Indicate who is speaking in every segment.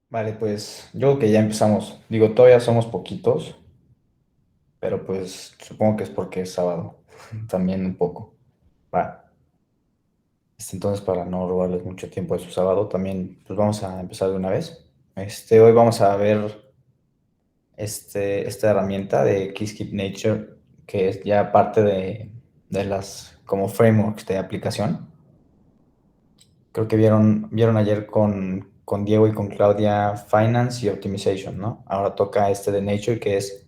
Speaker 1: Vale, pues yo creo que ya empezamos. Digo, todavía somos poquitos, pero pues supongo que es porque es sábado. También un poco. Va. Entonces, para no robarles mucho tiempo de su sábado, también pues vamos a empezar de una vez. Hoy vamos a ver esta herramienta de Qiskit Nature, que es ya parte de las como frameworks de aplicación. Creo que vieron ayer con Diego y con Claudia Finance y Optimization, ¿no? Ahora toca este de Nature, que es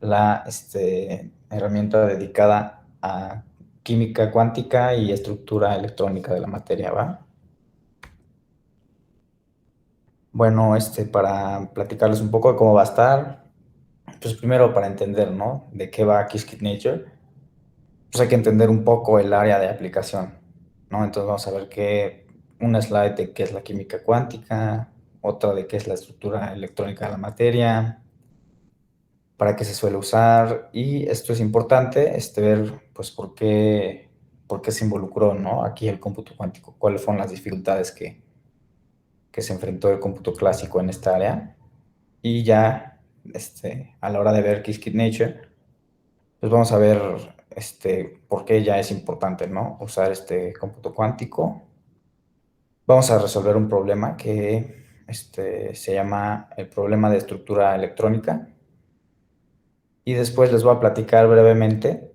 Speaker 1: la herramienta dedicada a química cuántica y estructura electrónica de la materia, ¿va? Bueno, para platicarles un poco de cómo va a estar, pues primero para entender, ¿no? De qué va Qiskit Nature, pues hay que entender un poco el área de aplicación, ¿no? Entonces vamos a ver una slide de qué es la química cuántica, otra de qué es la estructura electrónica de la materia, para qué se suele usar, y esto es importante, ver pues por qué se involucró, ¿no? Aquí el cómputo cuántico, cuáles fueron las dificultades que se enfrentó el cómputo clásico en esta área, y ya a la hora de ver Qiskit Nature, pues vamos a ver por qué ya es importante, ¿no? Usar este cómputo cuántico. Vamos a resolver un problema que se llama el problema de estructura electrónica, y después les voy a platicar brevemente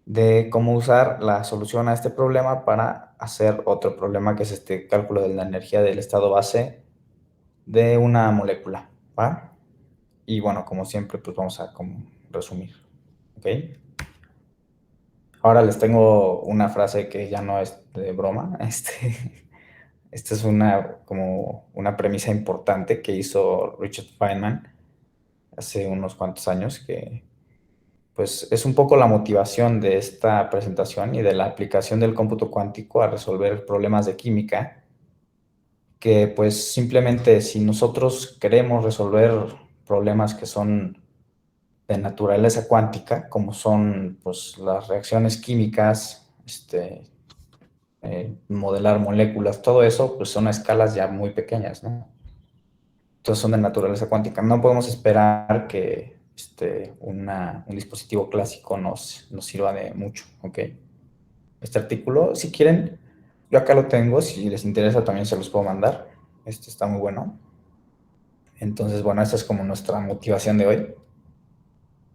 Speaker 1: de cómo usar la solución a este problema para hacer otro problema, que es este cálculo de la energía del estado base de una molécula, ¿va? Y bueno, como siempre, pues vamos a como resumir, ¿ok? Ahora les tengo una frase que ya no es de broma. Esta es como una premisa importante que hizo Richard Feynman hace unos cuantos años, que pues es un poco la motivación de esta presentación y de la aplicación del cómputo cuántico a resolver problemas de química, que pues simplemente si nosotros queremos resolver problemas que son de naturaleza cuántica, como son pues las reacciones químicas, modelar moléculas, todo eso, pues son a escalas ya muy pequeñas, ¿no? Entonces son de naturaleza cuántica. No podemos esperar que un dispositivo clásico nos sirva de mucho, ¿ok? Este artículo, si quieren, yo acá lo tengo, si les interesa también se los puedo mandar. Este está muy bueno. Entonces, bueno, esa es como nuestra motivación de hoy.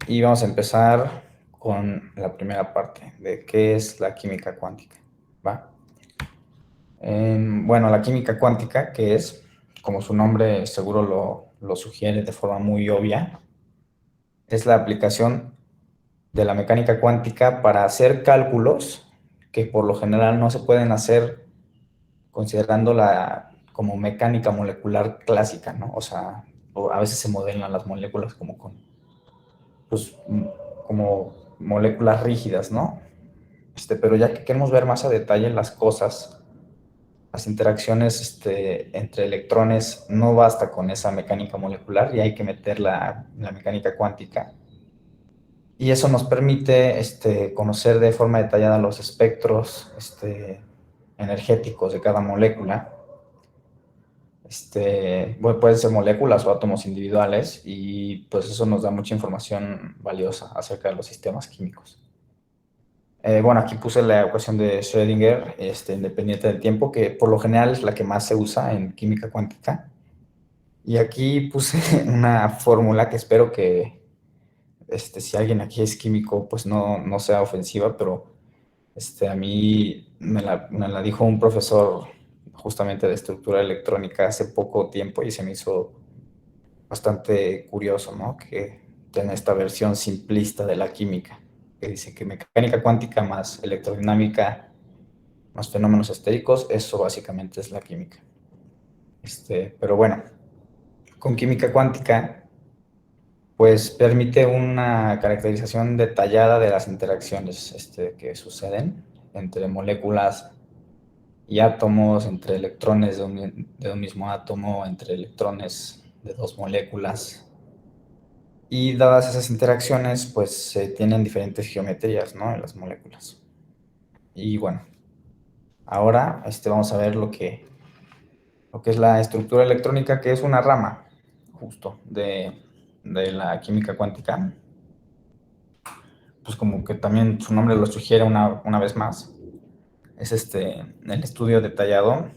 Speaker 1: Y vamos a empezar con la primera parte de qué es la química cuántica, ¿va? Bueno, la química cuántica, que es, como su nombre seguro lo sugiere de forma muy obvia, es la aplicación de la mecánica cuántica para hacer cálculos que por lo general no se pueden hacer considerándola como mecánica molecular clásica, ¿no? O sea, a veces se modelan las moléculas pues, como moléculas rígidas, ¿no? Pero ya que queremos ver más a detalle las cosas, las interacciones entre electrones, no basta con esa mecánica molecular y hay que meter la mecánica cuántica. Y eso nos permite conocer de forma detallada los espectros energéticos de cada molécula. Bueno, pueden ser moléculas o átomos individuales, y pues eso nos da mucha información valiosa acerca de los sistemas químicos. Bueno, aquí puse la ecuación de Schrödinger, independiente del tiempo, que por lo general es la que más se usa en química cuántica. Y aquí puse una fórmula que espero que, si alguien aquí es químico, pues no sea ofensiva, pero a mí me la dijo un profesor justamente de estructura electrónica hace poco tiempo, y se me hizo bastante curioso, ¿no? Que tiene esta versión simplista de la química, que dice que mecánica cuántica más electrodinámica más fenómenos estéricos, eso básicamente es la química. Pero bueno, con química cuántica, pues permite una caracterización detallada de las interacciones que suceden entre moléculas y átomos, entre electrones de un mismo átomo, entre electrones de dos moléculas. Y dadas esas interacciones, pues se tienen diferentes geometrías, ¿no? En las moléculas. Y bueno, ahora vamos a ver lo que es la estructura electrónica, que es una rama justo de la química cuántica. Pues como que también su nombre lo sugiere una vez más, es el estudio detallado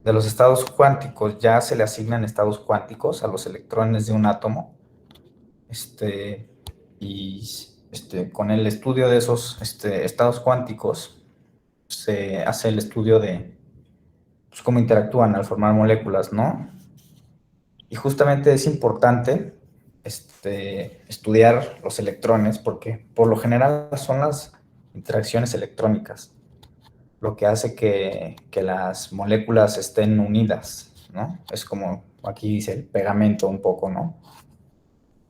Speaker 1: de los estados cuánticos. Ya se le asignan estados cuánticos a los electrones de un átomo, este, y con el estudio de esos estados cuánticos se hace el estudio de pues, cómo interactúan al formar moléculas, ¿no? Y justamente es importante estudiar los electrones porque por lo general son las interacciones electrónicas lo que hace que las moléculas estén unidas, ¿no? Es como aquí dice el pegamento un poco, ¿no?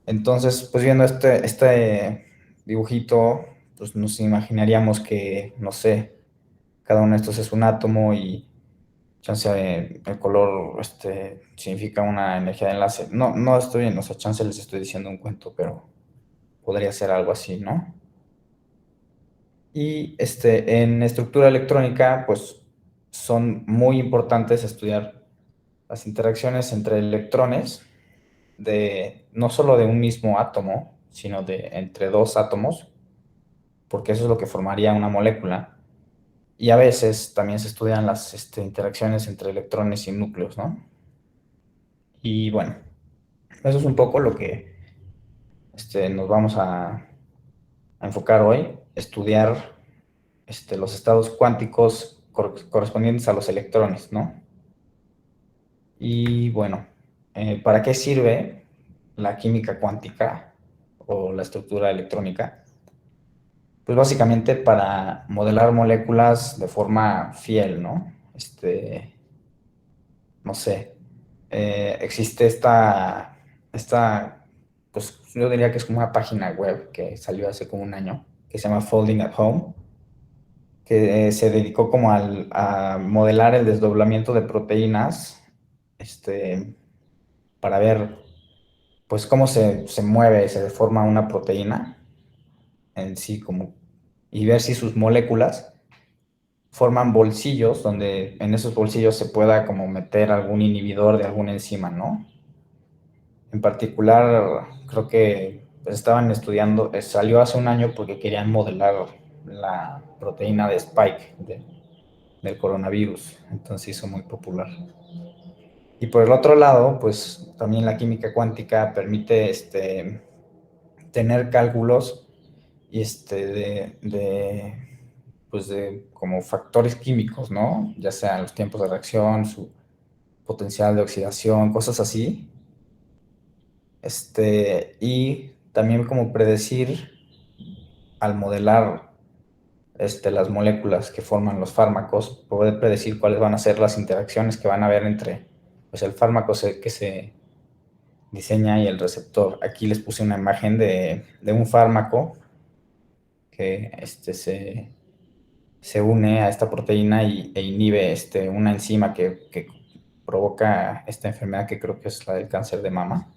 Speaker 1: Entonces, pues viendo este dibujito, pues nos imaginaríamos que, no sé, cada uno de estos es un átomo y chance el color significa una energía de enlace. No, no estoy en, o sea, chance les estoy diciendo un cuento, pero podría ser algo así, ¿no? Y en estructura electrónica, pues son muy importantes estudiar las interacciones entre electrones no solo de un mismo átomo, sino de entre dos átomos, porque eso es lo que formaría una molécula. Y a veces también se estudian las interacciones entre electrones y núcleos, ¿no? Y bueno, eso es un poco lo que nos vamos a enfocar hoy, estudiar los estados cuánticos correspondientes a los electrones, ¿no? Y bueno, ¿para qué sirve la química cuántica o la estructura electrónica? Pues básicamente para modelar moléculas de forma fiel, ¿no? No sé, existe pues yo diría que es como una página web que salió hace como un año, que se llama Folding at Home, que se dedicó como a modelar el desdoblamiento de proteínas, para ver pues cómo se mueve, se deforma una proteína en sí, como, y ver si sus moléculas forman bolsillos donde en esos bolsillos se pueda como meter algún inhibidor de alguna enzima, ¿no? En particular, creo que pues, estaban estudiando, salió hace un año porque querían modelar la proteína de Spike del coronavirus, entonces hizo muy popular. Y por el otro lado, pues también la química cuántica permite tener cálculos y pues de como factores químicos, ¿no? Ya sean los tiempos de reacción, su potencial de oxidación, cosas así. Y también como predecir al modelar las moléculas que forman los fármacos, poder predecir cuáles van a ser las interacciones que van a haber entre pues, el fármaco que se diseña y el receptor. Aquí les puse una imagen de un fármaco que se une a esta proteína e inhibe una enzima que provoca esta enfermedad que creo que es la del cáncer de mama.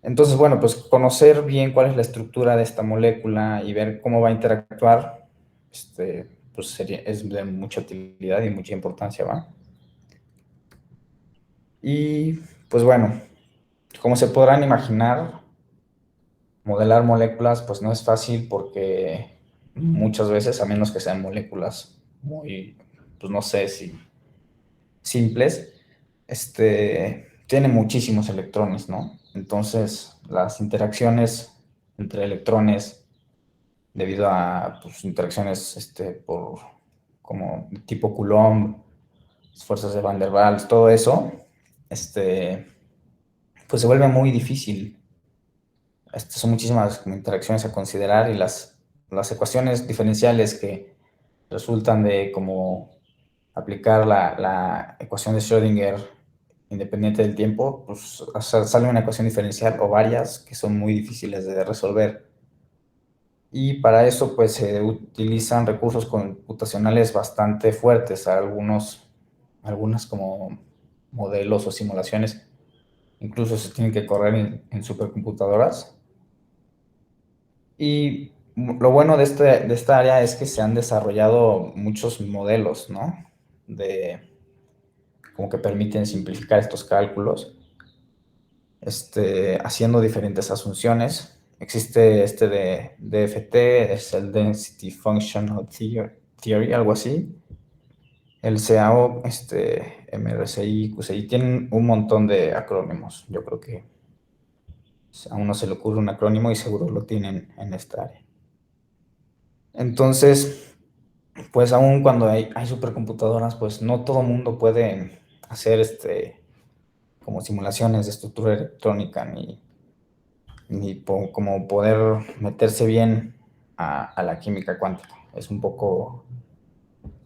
Speaker 1: Entonces, bueno, pues conocer bien cuál es la estructura de esta molécula y ver cómo va a interactuar, pues es de mucha utilidad y mucha importancia, ¿va? Y pues bueno, como se podrán imaginar, modelar moléculas pues no es fácil porque muchas veces, a menos que sean moléculas muy, pues no sé si simples, tiene muchísimos electrones, ¿no? Entonces, las interacciones entre electrones, debido a pues, interacciones por como tipo Coulomb, fuerzas de Van der Waals, todo eso, pues se vuelve muy difícil. Son muchísimas como interacciones a considerar y las ecuaciones diferenciales que resultan de como aplicar la ecuación de Schrödinger independiente del tiempo, pues o sea, sale una ecuación diferencial o varias que son muy difíciles de resolver. Y para eso pues se utilizan recursos computacionales bastante fuertes, algunas como modelos o simulaciones, incluso se tienen que correr en supercomputadoras. Y lo bueno de esta área es que se han desarrollado muchos modelos, ¿no? como que permiten simplificar estos cálculos, haciendo diferentes asunciones. Existe este de DFT, es el Density Functional Theory, algo así. El CAO, MRCI, QCI, tienen un montón de acrónimos. Yo creo que a uno se le ocurre un acrónimo y seguro lo tienen en esta área. Entonces, pues aún cuando hay supercomputadoras, pues no todo el mundo puede hacer como simulaciones de estructura electrónica, ni como poder meterse bien a la química cuántica. Es un poco,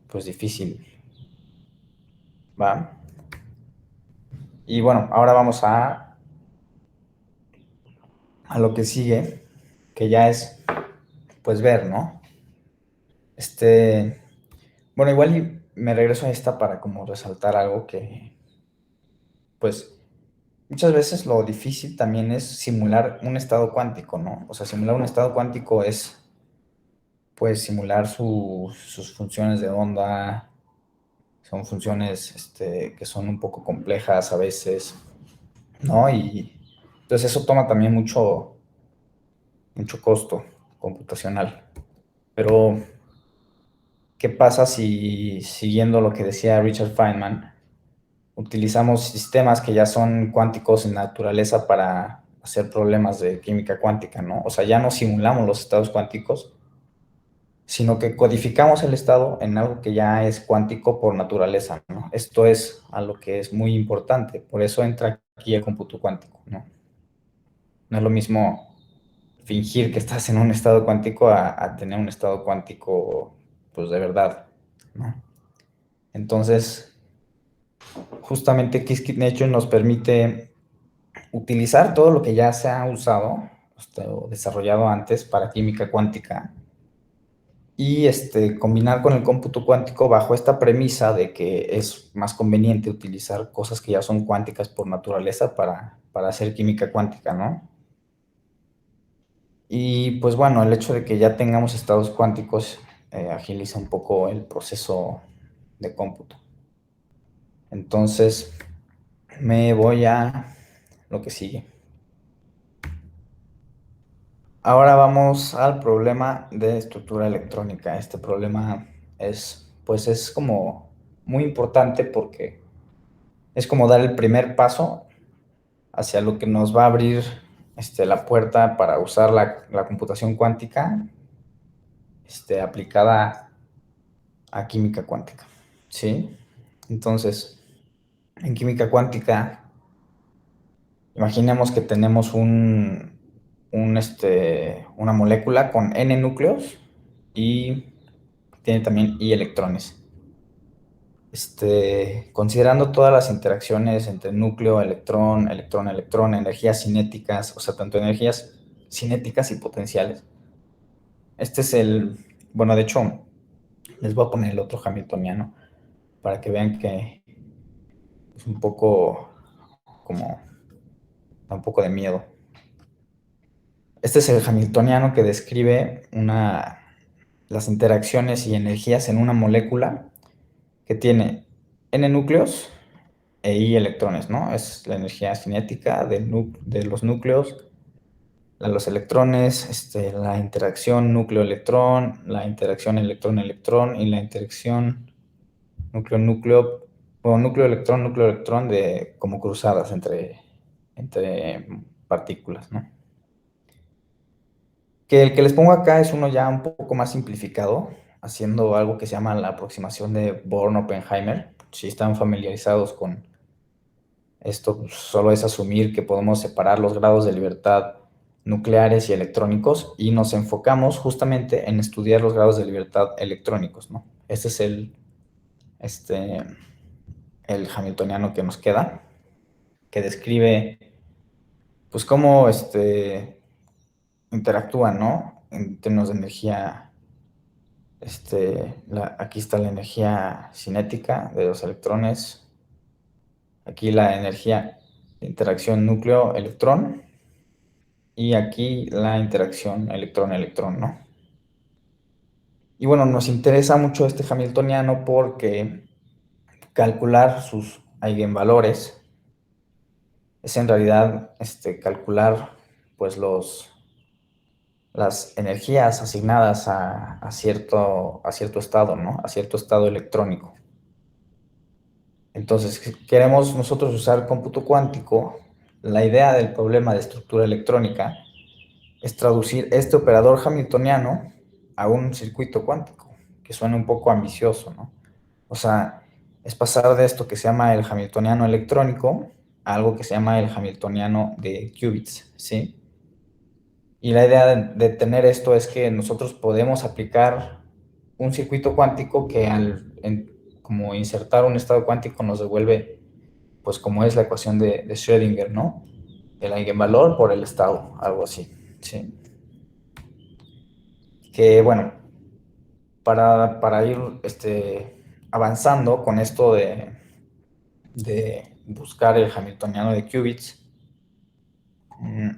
Speaker 1: pues, difícil, ¿va? Y bueno, ahora vamos a lo que sigue, que ya es, pues, ver, ¿no? Bueno, igual me regreso a esta para como resaltar algo que, pues, muchas veces lo difícil también es simular un estado cuántico, ¿no? O sea, simular un estado cuántico es, pues, simular sus funciones de onda. Son funciones que son un poco complejas a veces, ¿no? Y entonces eso toma también mucho costo computacional. Pero, ¿qué pasa si, siguiendo lo que decía Richard Feynman, utilizamos sistemas que ya son cuánticos en naturaleza para hacer problemas de química cuántica, ¿no? O sea, ya no simulamos los estados cuánticos, sino que codificamos el estado en algo que ya es cuántico por naturaleza, ¿no? Esto es algo que es muy importante, por eso entra aquí el cómputo cuántico, ¿no? No es lo mismo fingir que estás en un estado cuántico a tener un estado cuántico, pues, de verdad, ¿no? Entonces, justamente Qiskit Nature nos permite utilizar todo lo que ya se ha usado o desarrollado antes para química cuántica y combinar con el cómputo cuántico bajo esta premisa de que es más conveniente utilizar cosas que ya son cuánticas por naturaleza para hacer química cuántica, ¿no? Y pues bueno, el hecho de que ya tengamos estados cuánticos agiliza un poco el proceso de cómputo. Entonces, me voy a lo que sigue. Ahora vamos al problema de estructura electrónica. Este problema pues es como muy importante porque es como dar el primer paso hacia lo que nos va a abrir la puerta para usar la computación cuántica aplicada a química cuántica, ¿sí? Entonces, en química cuántica, imaginemos que tenemos una molécula con n núcleos y tiene también i electrones. Considerando todas las interacciones entre núcleo, electrón, electrón, electrón, energías cinéticas, o sea, tanto energías cinéticas y potenciales. Bueno, de hecho, les voy a poner el otro hamiltoniano para que vean que es un poco como, da un poco de miedo. Este es el hamiltoniano que describe las interacciones y energías en una molécula que tiene n núcleos e i electrones, ¿no? Es la energía cinética de los núcleos, los electrones, la interacción núcleo-electrón, la interacción electrón-electrón y la interacción núcleo-núcleo, o núcleo-electrón de como cruzadas entre partículas, ¿no? Que el que les pongo acá es uno ya un poco más simplificado, haciendo algo que se llama la aproximación de Born-Oppenheimer. Si están familiarizados con esto, pues, solo es asumir que podemos separar los grados de libertad nucleares y electrónicos y nos enfocamos justamente en estudiar los grados de libertad electrónicos, ¿no? Este es este, el hamiltoniano que nos queda, que describe, pues, cómo interactúan, ¿no? En términos de energía. Aquí está la energía cinética de los electrones. Aquí la energía de interacción núcleo-electrón. Y aquí la interacción electrón-electrón, ¿no? Y bueno, nos interesa mucho este hamiltoniano porque calcular eigenvalores es en realidad calcular pues las energías asignadas a cierto estado, ¿no? A cierto estado electrónico. Entonces, si queremos nosotros usar cómputo cuántico, la idea del problema de estructura electrónica es traducir este operador hamiltoniano a un circuito cuántico, que suena un poco ambicioso, ¿no? O sea, es pasar de esto que se llama el hamiltoniano electrónico a algo que se llama el hamiltoniano de qubits, ¿sí? Y la idea de tener esto es que nosotros podemos aplicar un circuito cuántico que como insertar un estado cuántico nos devuelve, pues como es la ecuación de Schrödinger, ¿no? El eigenvalor por el estado, algo así, ¿sí? Que bueno, para ir avanzando con esto de buscar el hamiltoniano de qubits, mm,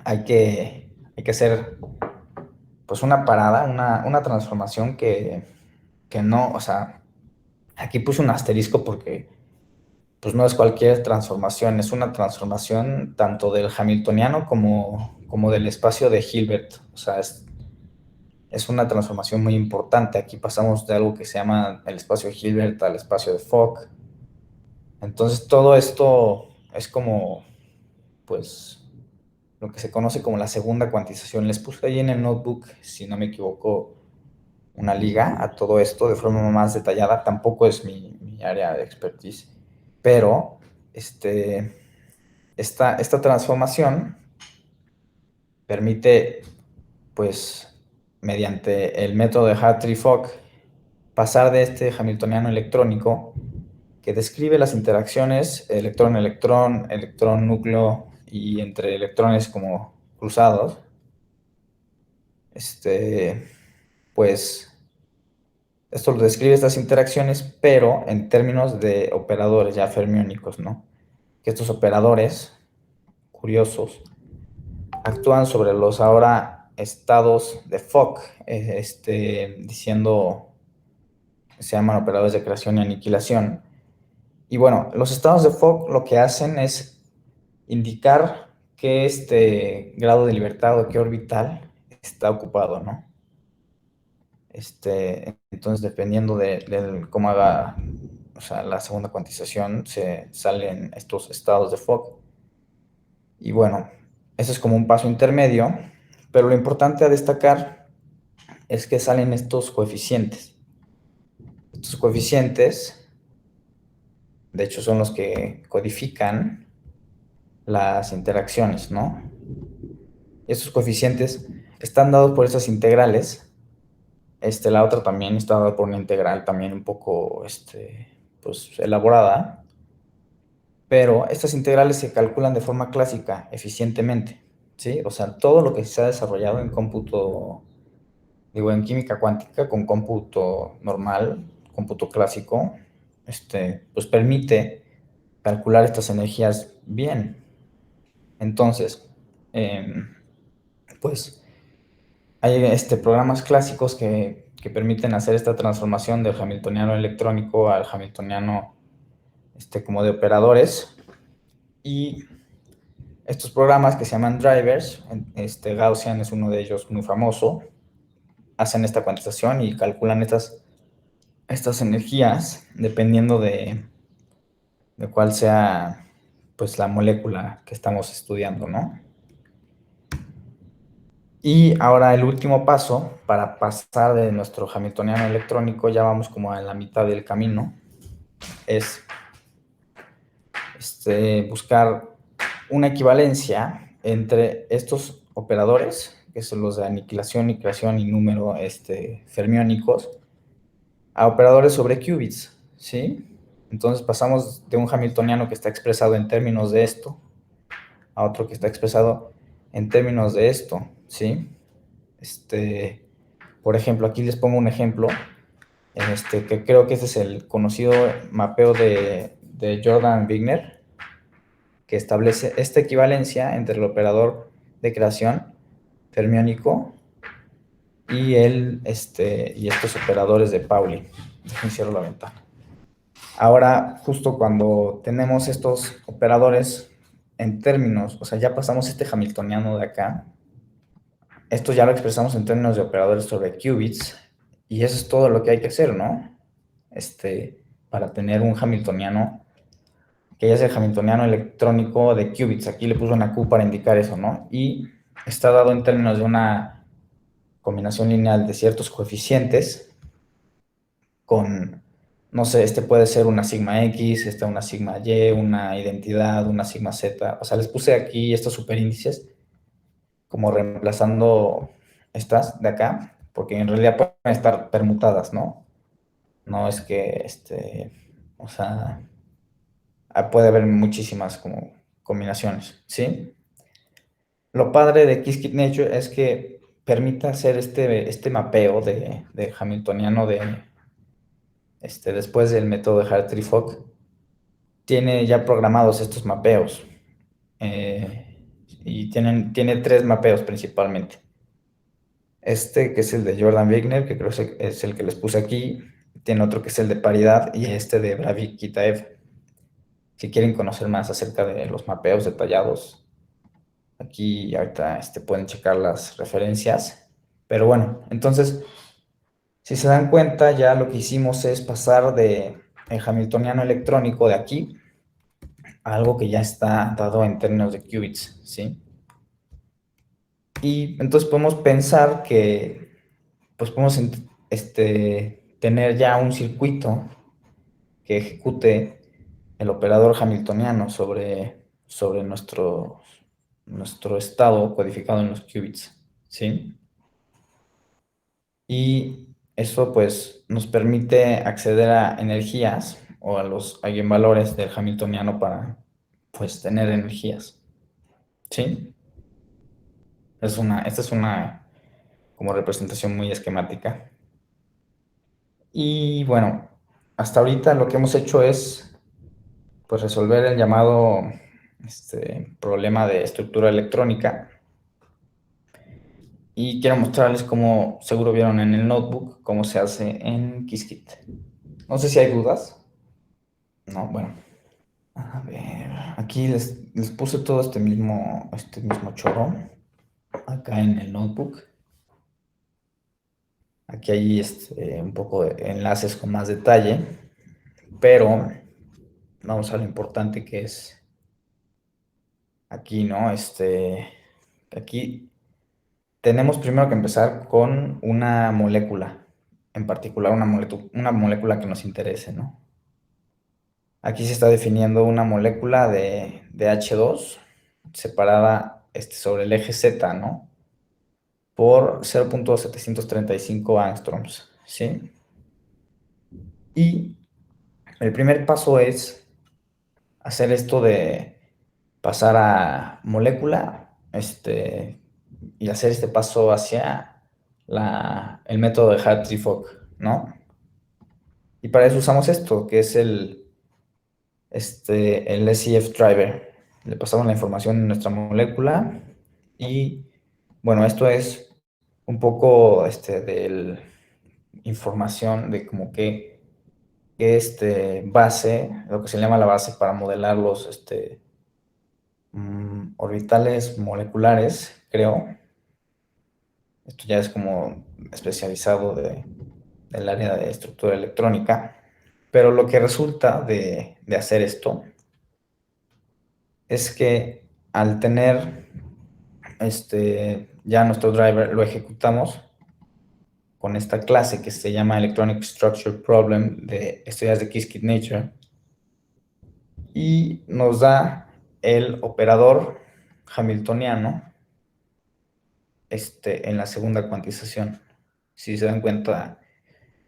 Speaker 1: hay que hacer pues una parada, una transformación que no, o sea, aquí puse un asterisco porque pues no es cualquier transformación, es una transformación tanto del hamiltoniano como del espacio de Hilbert, o sea, es una transformación muy importante. Aquí pasamos de algo que se llama el espacio de Hilbert al espacio de Fock. Entonces todo esto es como, pues, lo que se conoce como la segunda cuantización. Les puse ahí en el notebook, si no me equivoco, una liga a todo esto de forma más detallada. Tampoco es mi área de expertise, pero esta transformación permite, pues, mediante el método de Hartree-Fock, pasar de este hamiltoniano electrónico que describe las interacciones electrón-electrón, electrón-núcleo y entre electrones como cruzados, pues esto lo describe estas interacciones, pero en términos de operadores ya fermiónicos, ¿no? Que estos operadores curiosos actúan sobre los ahora estados de Fock, diciendo, se llaman operadores de creación y aniquilación. Y bueno, los estados de Fock lo que hacen es indicar qué grado de libertad o qué orbital está ocupado, ¿no? Entonces, dependiendo de cómo haga, o sea, la segunda cuantización, se salen estos estados de Fock. Y bueno, ese es como un paso intermedio, pero lo importante a destacar es que salen estos coeficientes. Estos coeficientes, de hecho, son los que codifican las interacciones, ¿no? Estos coeficientes están dados por esas integrales. La otra también está dada por una integral también un poco, pues, elaborada, pero estas integrales se calculan de forma clásica, eficientemente, ¿sí? O sea, todo lo que se ha desarrollado en cómputo, digo, en química cuántica con cómputo normal, cómputo clásico, pues permite calcular estas energías bien. Entonces, pues hay programas clásicos que permiten hacer esta transformación del hamiltoniano electrónico al hamiltoniano como de operadores. Y estos programas que se llaman drivers, Gaussian es uno de ellos muy famoso, hacen esta cuantización y calculan estas energías dependiendo de cuál sea, pues, la molécula que estamos estudiando, ¿no? Y ahora el último paso para pasar de nuestro hamiltoniano electrónico, ya vamos como a la mitad del camino, es buscar una equivalencia entre estos operadores, que son los de aniquilación y creación y número fermiónicos, a operadores sobre qubits, ¿sí? Entonces pasamos de un hamiltoniano que está expresado en términos de esto a otro que está expresado en términos de esto, ¿sí? Por ejemplo, aquí les pongo un ejemplo, que creo que este es el conocido mapeo de Jordan-Wigner, que establece esta equivalencia entre el operador de creación fermiónico y estos operadores de Pauli. Déjenme cierro la ventana. Ahora, justo cuando tenemos estos operadores en términos, o sea, ya pasamos este hamiltoniano de acá, esto ya lo expresamos en términos de operadores sobre qubits, y eso es todo lo que hay que hacer, ¿no? Para tener un hamiltoniano, que ya es el hamiltoniano electrónico de qubits. Aquí le puse una Q para indicar eso, ¿no? Y está dado en términos de una combinación lineal de ciertos coeficientes con, no sé, este puede ser una sigma X, esta una sigma Y, una identidad, una sigma Z. O sea, les puse aquí estos superíndices como reemplazando estas de acá, porque en realidad pueden estar permutadas, ¿no? No es que, o sea, puede haber muchísimas como combinaciones, ¿sí? Lo padre de Qiskit Nature es que permite hacer este mapeo de hamiltoniano después del método de Hartree-Fock. Tiene ya programados estos mapeos, y tiene tres mapeos principalmente. Este que es el de Jordan Wigner, que creo que es el que les puse aquí. Tiene otro que es el de paridad y este de Bravik Kitaev. Si quieren conocer más acerca de los mapeos detallados, aquí ahorita pueden checar las referencias. Pero bueno, entonces, si se dan cuenta, ya lo que hicimos es pasar de el hamiltoniano electrónico de aquí a algo que ya está dado en términos de qubits, ¿sí? Y entonces podemos pensar que pues podemos tener ya un circuito que ejecute el operador hamiltoniano sobre nuestro estado codificado en los qubits, ¿sí? Y eso pues nos permite acceder a energías o a los eigenvalores del hamiltoniano para pues tener energías, ¿sí? Esta es una como representación muy esquemática. Y bueno, hasta ahorita lo que hemos hecho es pues resolver el llamado problema de estructura electrónica. Y quiero mostrarles cómo, seguro vieron en el notebook, cómo se hace en Qiskit. No sé si hay dudas. No, bueno. A ver, aquí les puse todo este mismo choro acá en el notebook. Aquí hay un poco de enlaces con más detalle, pero vamos a lo importante que es aquí, ¿no? Aquí tenemos primero que empezar con una molécula, en particular una molécula que nos interese, ¿no? Aquí se está definiendo una molécula de H2 separada sobre el eje Z, ¿no? Por 0.735 angstroms, ¿sí? Y el primer paso es hacer esto de pasar a molécula, y hacer este paso hacia el método de Hartree-Fock, ¿no? Y para eso usamos esto, que es el SEF driver. Le pasamos la información en nuestra molécula y, bueno, esto es un poco de información de como que base, lo que se llama la base para modelar los orbitales moleculares, creo. Esto ya es como especializado del área de estructura electrónica. Pero lo que resulta de hacer esto es que al tener ya nuestro driver lo ejecutamos con esta clase que se llama Electronic Structure Problem de estudios de Qiskit Nature y nos da el operador hamiltoniano en la segunda cuantización. Si se dan cuenta,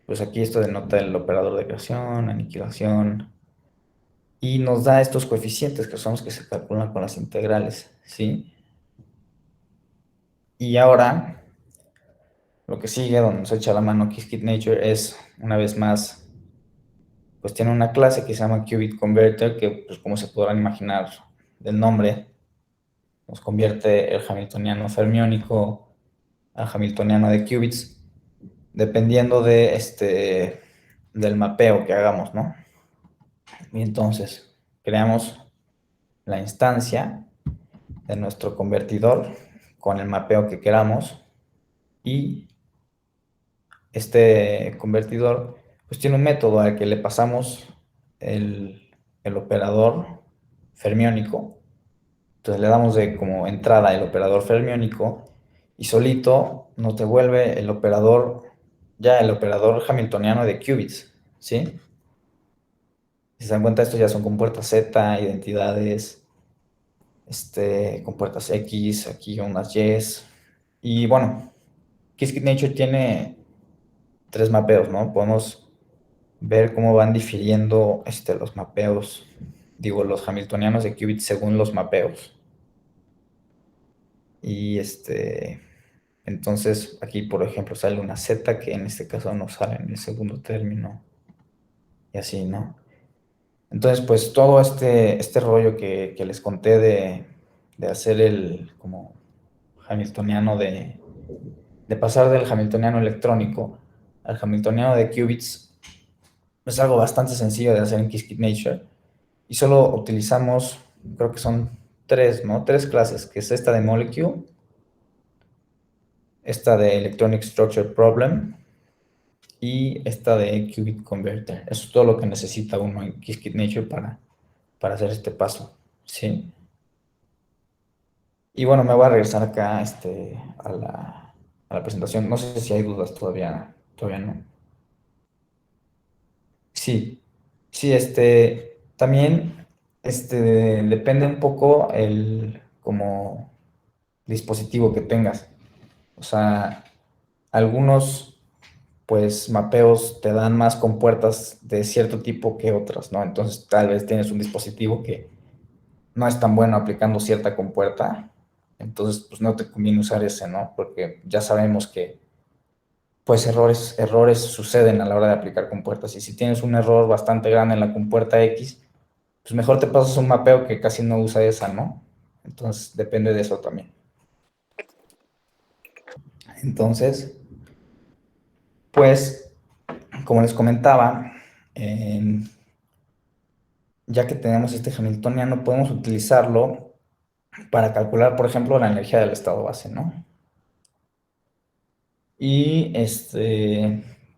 Speaker 1: pues aquí esto denota el operador de creación, aniquilación, y nos da estos coeficientes que son los que se calculan con las integrales, ¿sí? Y ahora, lo que sigue, donde nos echa la mano Qiskit Nature, es, una vez más, pues tiene una clase que se llama Qubit Converter, que, pues como se podrán imaginar del nombre, nos convierte el hamiltoniano fermiónico al hamiltoniano de qubits, dependiendo del mapeo que hagamos, ¿no? Y entonces creamos la instancia de nuestro convertidor con el mapeo que queramos, y este convertidor pues tiene un método al que le pasamos el operador fermiónico. Entonces le damos de como entrada el operador fermiónico y solito nos devuelve el operador, ya el operador hamiltoniano de qubits, ¿sí? Si se dan cuenta, estos ya son compuertas Z, identidades, compuertas X, aquí unas Y. Y bueno, Qiskit Nature tiene tres mapeos, ¿no? Podemos ver cómo van difiriendo los mapeos, digo, los hamiltonianos de qubits según los mapeos. Y entonces aquí, por ejemplo, sale una Z que en este caso no sale en el segundo término, y así, ¿no? Entonces, pues todo este rollo que les conté de hacer el como hamiltoniano de pasar del hamiltoniano electrónico al hamiltoniano de qubits es algo bastante sencillo de hacer en Qiskit Nature, y solo utilizamos, creo que son tres, ¿no? Tres clases, que es esta de Molecule, esta de Electronic Structure Problem y esta de Qubit Converter. Eso es todo lo que necesita uno en Qiskit Nature para hacer este paso, ¿sí? Y bueno, me voy a regresar acá a la presentación. No sé si hay dudas todavía no. Sí, sí, también depende un poco el como dispositivo que tengas. O sea, algunos pues mapeos te dan más compuertas de cierto tipo que otras, ¿no? Entonces tal vez tienes un dispositivo que no es tan bueno aplicando cierta compuerta, entonces pues no te conviene usar ese, ¿no? Porque ya sabemos que pues errores suceden a la hora de aplicar compuertas, y si tienes un error bastante grande en la compuerta X, pues mejor te pasas un mapeo que casi no usa esa, ¿no? Entonces depende de eso también. Entonces, pues, como les comentaba, ya que tenemos este hamiltoniano, podemos utilizarlo para calcular, por ejemplo, la energía del estado base, ¿no? Y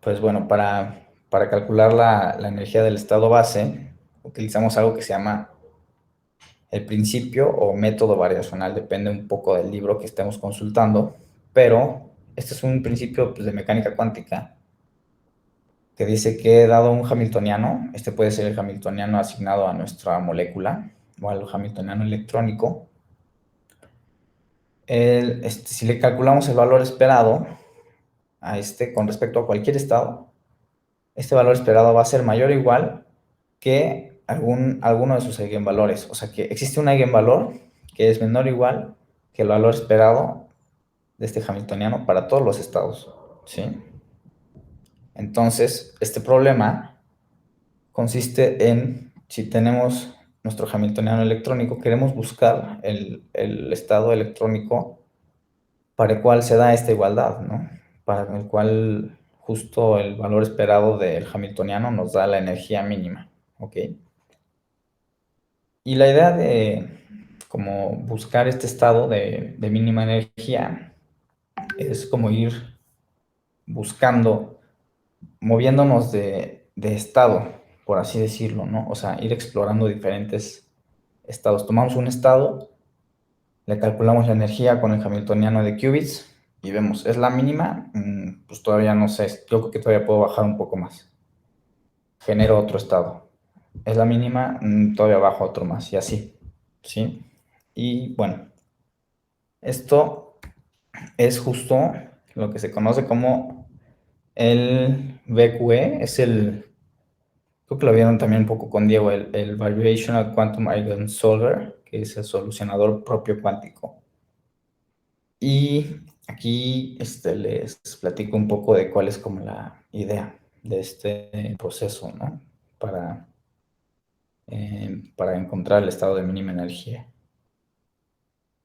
Speaker 1: pues bueno, para calcular la energía del estado base, utilizamos algo que se llama el principio o método variacional, depende un poco del libro que estemos consultando, pero este es un principio pues, de mecánica cuántica que dice que dado un hamiltoniano, este puede ser el hamiltoniano asignado a nuestra molécula o al hamiltoniano electrónico, si le calculamos el valor esperado a con respecto a cualquier estado, este valor esperado va a ser mayor o igual que alguno de sus eigenvalores. O sea que existe un eigenvalor que es menor o igual que el valor esperado de este hamiltoniano para todos los estados, ¿sí? Entonces, este problema consiste en, si tenemos nuestro hamiltoniano electrónico, queremos buscar el estado electrónico para el cual se da esta igualdad, ¿no? Para el cual justo el valor esperado del hamiltoniano nos da la energía mínima, ¿ok? Y la idea de como buscar este estado de mínima energía es como ir buscando, moviéndonos de estado, por así decirlo, ¿no? O sea, ir explorando diferentes estados. Tomamos un estado, le calculamos la energía con el hamiltoniano de qubits y vemos, ¿es la mínima? Pues todavía no sé, yo creo que todavía puedo bajar un poco más. Genero otro estado. ¿Es la mínima? Todavía bajo otro más, y así, ¿sí? Y bueno, esto es justo lo que se conoce como el VQE, creo que lo vieron también un poco con Diego, el Variational Quantum Eigensolver, que es el solucionador propio cuántico. Y aquí les platico un poco de cuál es como la idea de este proceso, ¿no? Para encontrar el estado de mínima energía.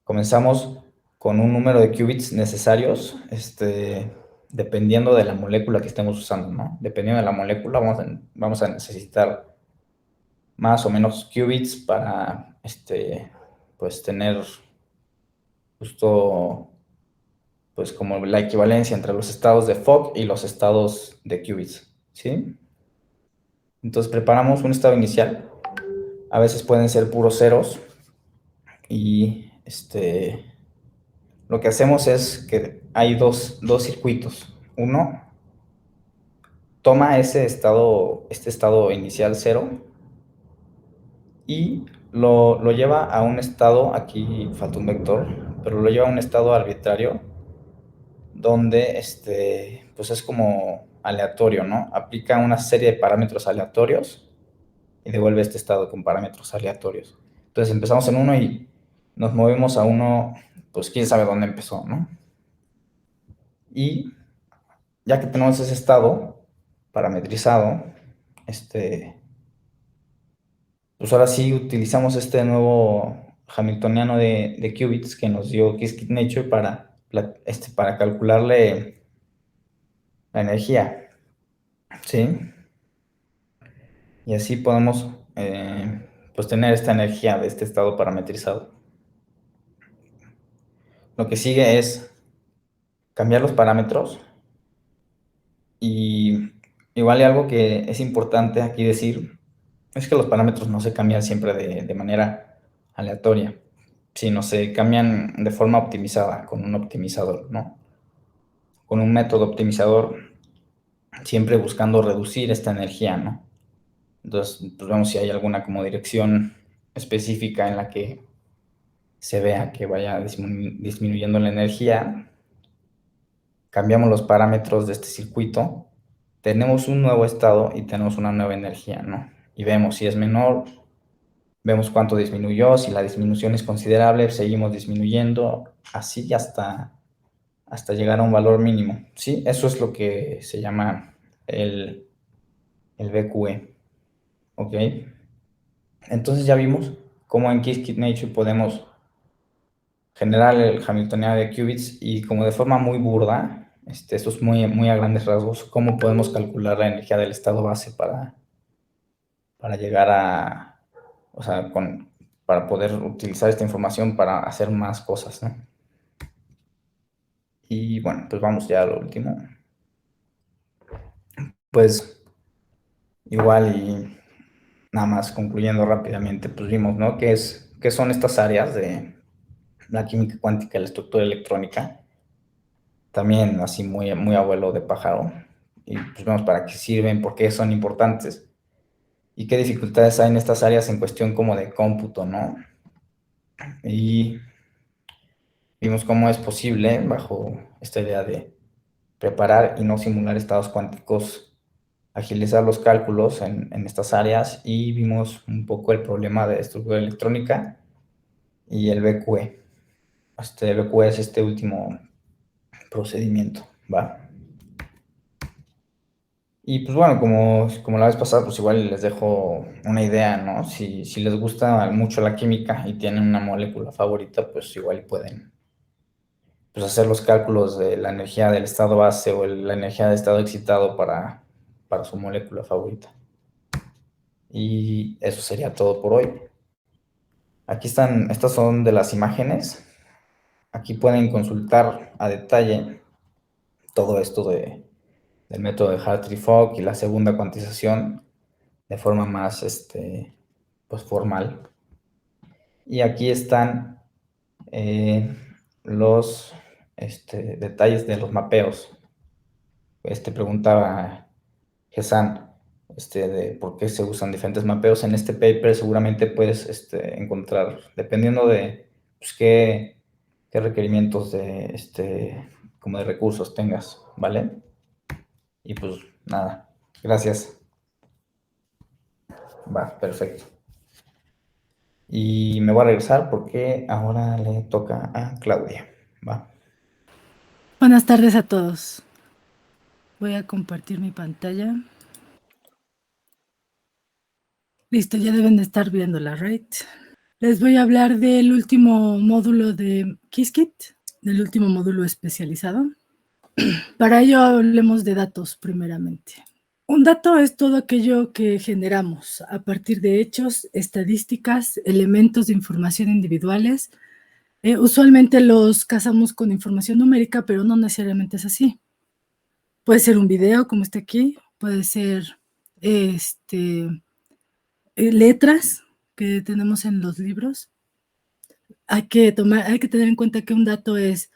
Speaker 1: Comenzamos con un número de qubits necesarios, dependiendo de la molécula que estemos usando, ¿no? Dependiendo de la molécula, vamos a necesitar más o menos qubits para pues tener justo pues como la equivalencia entre los estados de Fock y los estados de qubits, ¿sí? Entonces preparamos un estado inicial, a veces pueden ser puros ceros, y lo que hacemos es que hay dos circuitos. Uno toma este estado inicial cero, y lo lleva a un estado, aquí falta un vector, pero lo lleva a un estado arbitrario, donde pues es como aleatorio, ¿no? Aplica una serie de parámetros aleatorios y devuelve este estado con parámetros aleatorios. Entonces empezamos en uno y nos movemos a uno, pues quién sabe dónde empezó, ¿no? Y ya que tenemos ese estado parametrizado, pues ahora sí utilizamos este nuevo Hamiltoniano de qubits que nos dio Qiskit-Nature para calcularle la energía, ¿sí? Y así podemos pues tener esta energía de este estado parametrizado. Lo que sigue es cambiar los parámetros, y igual y algo que es importante aquí decir es que los parámetros no se cambian siempre de manera aleatoria, sino se cambian de forma optimizada con un optimizador, ¿no? Con un método optimizador, siempre buscando reducir esta energía, ¿no? Entonces, pues vemos si hay alguna como dirección específica en la que se vea que vaya disminuyendo la energía. Cambiamos los parámetros de este circuito, tenemos un nuevo estado y tenemos una nueva energía, ¿no? Y vemos si es menor, vemos cuánto disminuyó, si la disminución es considerable, seguimos disminuyendo, así hasta llegar a un valor mínimo, ¿sí? Eso es lo que se llama el BQE, ¿ok? Entonces ya vimos cómo en Qiskit-Nature podemos generar el Hamiltoniano de qubits, y como de forma muy burda, esto es muy, muy a grandes rasgos, cómo podemos calcular la energía del estado base para llegar a, o sea, para poder utilizar esta información para hacer más cosas, ¿no? Y bueno, pues vamos ya a lo último. Pues igual y nada más concluyendo rápidamente, pues vimos, ¿no? ¿Qué son estas áreas de la química cuántica y la estructura electrónica? También así muy, muy abuelo de pájaro. Y pues vemos para qué sirven, por qué son importantes y qué dificultades hay en estas áreas en cuestión como de cómputo, ¿no? Y vimos cómo es posible, bajo esta idea de preparar y no simular estados cuánticos, agilizar los cálculos en estas áreas, y vimos un poco el problema de estructura electrónica y el BQE. El BQE es este último procedimiento, ¿va? Y pues bueno, como la vez pasada, pues igual les dejo una idea, ¿no? Si les gusta mucho la química y tienen una molécula favorita, pues igual pueden pues, hacer los cálculos de la energía del estado base o la energía del estado excitado para su molécula favorita. Y eso sería todo por hoy. Aquí están, estas son de las imágenes. Aquí pueden consultar a detalle todo esto del método de Hartree-Fock y la segunda cuantización de forma más pues formal. Y aquí están los detalles de los mapeos. Preguntaba Gesan de por qué se usan diferentes mapeos. En este paper seguramente puedes encontrar, dependiendo de pues, qué requerimientos como de recursos tengas, ¿vale? Y pues nada, gracias. Va, perfecto. Y me voy a regresar porque ahora le toca a Claudia. Va.
Speaker 2: Buenas tardes a todos. Voy a compartir mi pantalla. Listo, ya deben de estar viéndola, ¿right? Les voy a hablar del último módulo de Qiskit, del último módulo especializado. Para ello hablemos de datos primeramente. Un dato es todo aquello que generamos a partir de hechos, estadísticas, elementos de información individuales. Usualmente los casamos con información numérica, pero no necesariamente es así. Puede ser un video, como está aquí, puede ser, este, letras que tenemos en los libros. Hay que tener en cuenta que un dato es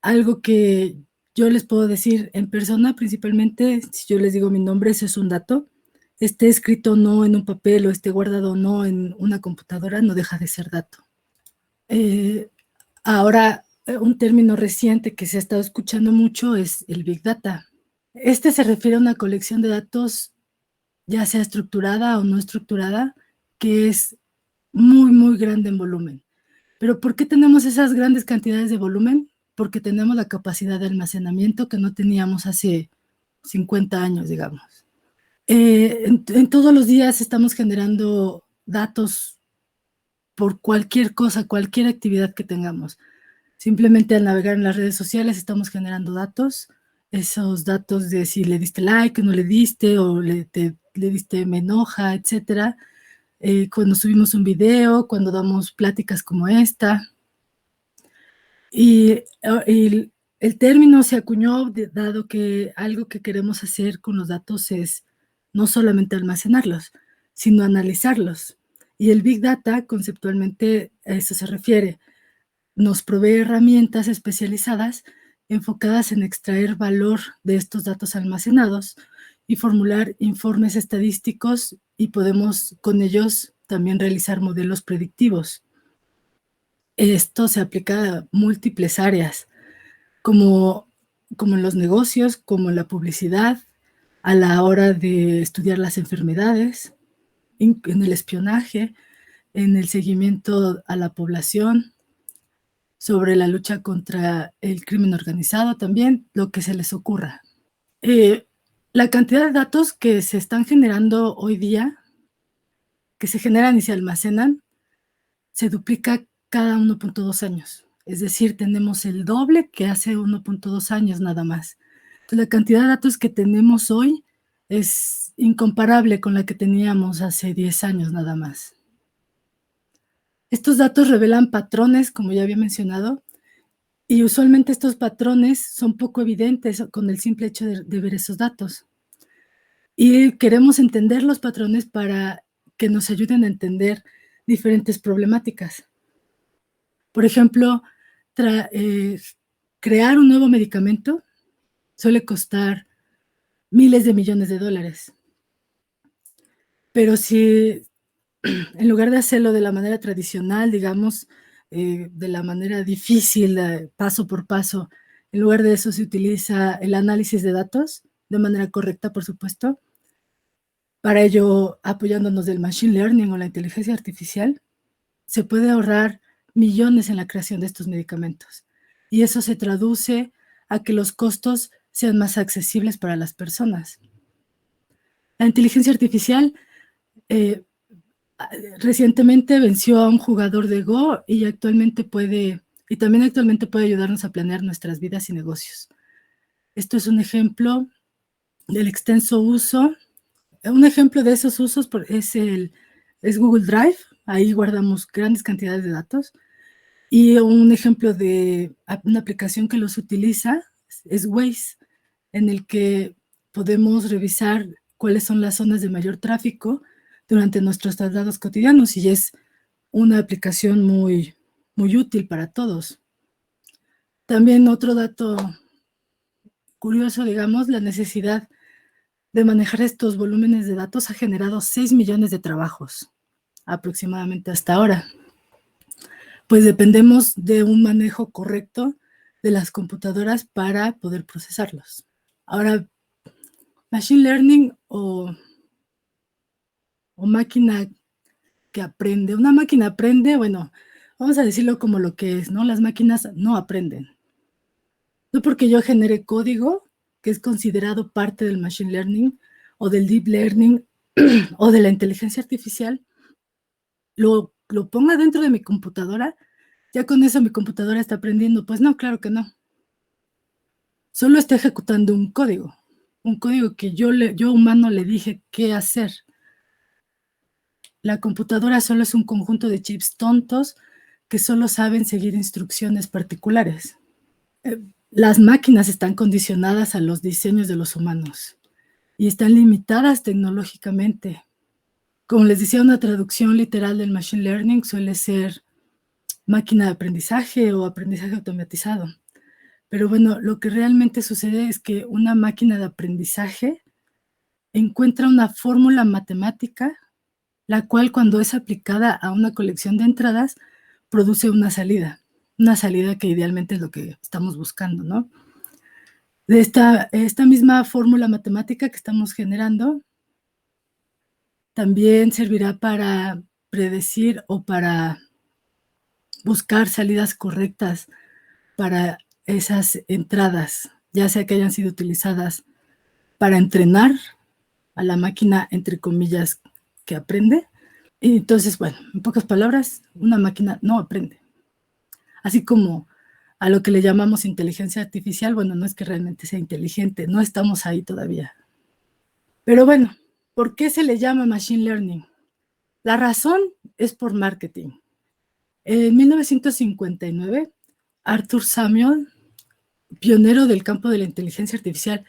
Speaker 2: algo que yo les puedo decir en persona, principalmente, si yo les digo mi nombre, ese es un dato. Esté escrito no en un papel o esté guardado no en una computadora, no deja de ser dato. Ahora, un término reciente que se ha estado escuchando mucho es el Big Data. Este se refiere a una colección de datos, ya sea estructurada o no estructurada, que es muy, muy grande en volumen. ¿Pero por qué tenemos esas grandes cantidades de volumen? Porque tenemos la capacidad de almacenamiento que no teníamos hace 50 años, digamos. En todos los días estamos generando datos por cualquier cosa, cualquier actividad que tengamos. Simplemente al navegar en las redes sociales estamos generando datos, esos datos de si le diste like o no le diste, o le diste me enoja, etcétera. Cuando subimos un video, cuando damos pláticas como esta. Y el término se acuñó dado que algo que queremos hacer con los datos es no solamente almacenarlos, sino analizarlos. Y el Big Data, conceptualmente, a eso se refiere. Nos provee herramientas especializadas enfocadas en extraer valor de estos datos almacenados y formular informes estadísticos, y podemos con ellos también realizar modelos predictivos. Esto se aplica a múltiples áreas, como en los negocios, como en la publicidad, a la hora de estudiar las enfermedades, en el espionaje, en el seguimiento a la población, sobre la lucha contra el crimen organizado también, lo que se les ocurra. La cantidad de datos que se están generando hoy día, que se generan y se almacenan, se duplica cada 1.2 años. Es decir, tenemos el doble que hace 1.2 años nada más. Entonces, la cantidad de datos que tenemos hoy es incomparable con la que teníamos hace 10 años nada más. Estos datos revelan patrones, como ya había mencionado, y usualmente estos patrones son poco evidentes con el simple hecho de ver esos datos. Y queremos entender los patrones para que nos ayuden a entender diferentes problemáticas. Por ejemplo, crear un nuevo medicamento suele costar miles de millones de dólares. Pero si en lugar de hacerlo de la manera tradicional, digamos, de la manera difícil, paso por paso, en lugar de eso se utiliza el análisis de datos de manera correcta, por supuesto, para ello apoyándonos del machine learning o la inteligencia artificial, se puede ahorrar millones en la creación de estos medicamentos. Y eso se traduce a que los costos sean más accesibles para las personas. La inteligencia artificial recientemente venció a un jugador de Go y también actualmente puede ayudarnos a planear nuestras vidas y negocios. Esto es un ejemplo del extenso uso. Un ejemplo de esos usos es Google Drive. Ahí guardamos grandes cantidades de datos. Y un ejemplo de una aplicación que los utiliza es Waze, en el que podemos revisar cuáles son las zonas de mayor tráfico durante nuestros traslados cotidianos, y es una aplicación muy, muy útil para todos. También otro dato curioso, digamos, la necesidad de manejar estos volúmenes de datos ha generado 6 millones de trabajos aproximadamente hasta ahora, pues dependemos de un manejo correcto de las computadoras para poder procesarlos. Ahora, machine learning o máquina que aprende. Una máquina aprende, bueno, vamos a decirlo como lo que es, ¿no? Las máquinas no aprenden. No porque yo genere código, que es considerado parte del machine learning o del deep learning o de la inteligencia artificial, lo ponga dentro de mi computadora, ya con eso mi computadora está aprendiendo. Pues no, claro que no. Solo está ejecutando un código. un código que yo humano le dije qué hacer. La computadora solo es un conjunto de chips tontos que solo saben seguir instrucciones particulares. Las máquinas están condicionadas a los diseños de los humanos y están limitadas tecnológicamente. Como les decía, una traducción literal del machine learning suele ser máquina de aprendizaje o aprendizaje automatizado. Pero bueno, lo que realmente sucede es que una máquina de aprendizaje encuentra una fórmula matemática, la cual cuando es aplicada a una colección de entradas, produce una salida que idealmente es lo que estamos buscando, ¿no? De esta misma fórmula matemática que estamos generando, también servirá para predecir o para buscar salidas correctas para esas entradas, ya sea que hayan sido utilizadas para entrenar a la máquina, entre comillas, que aprende. Y entonces, bueno, en pocas palabras, una máquina no aprende. Así como a lo que le llamamos inteligencia artificial, bueno, no es que realmente sea inteligente, no estamos ahí todavía. Pero bueno, ¿por qué se le llama machine learning? La razón es por marketing. En 1959, Arthur Samuel, pionero del campo de la inteligencia artificial,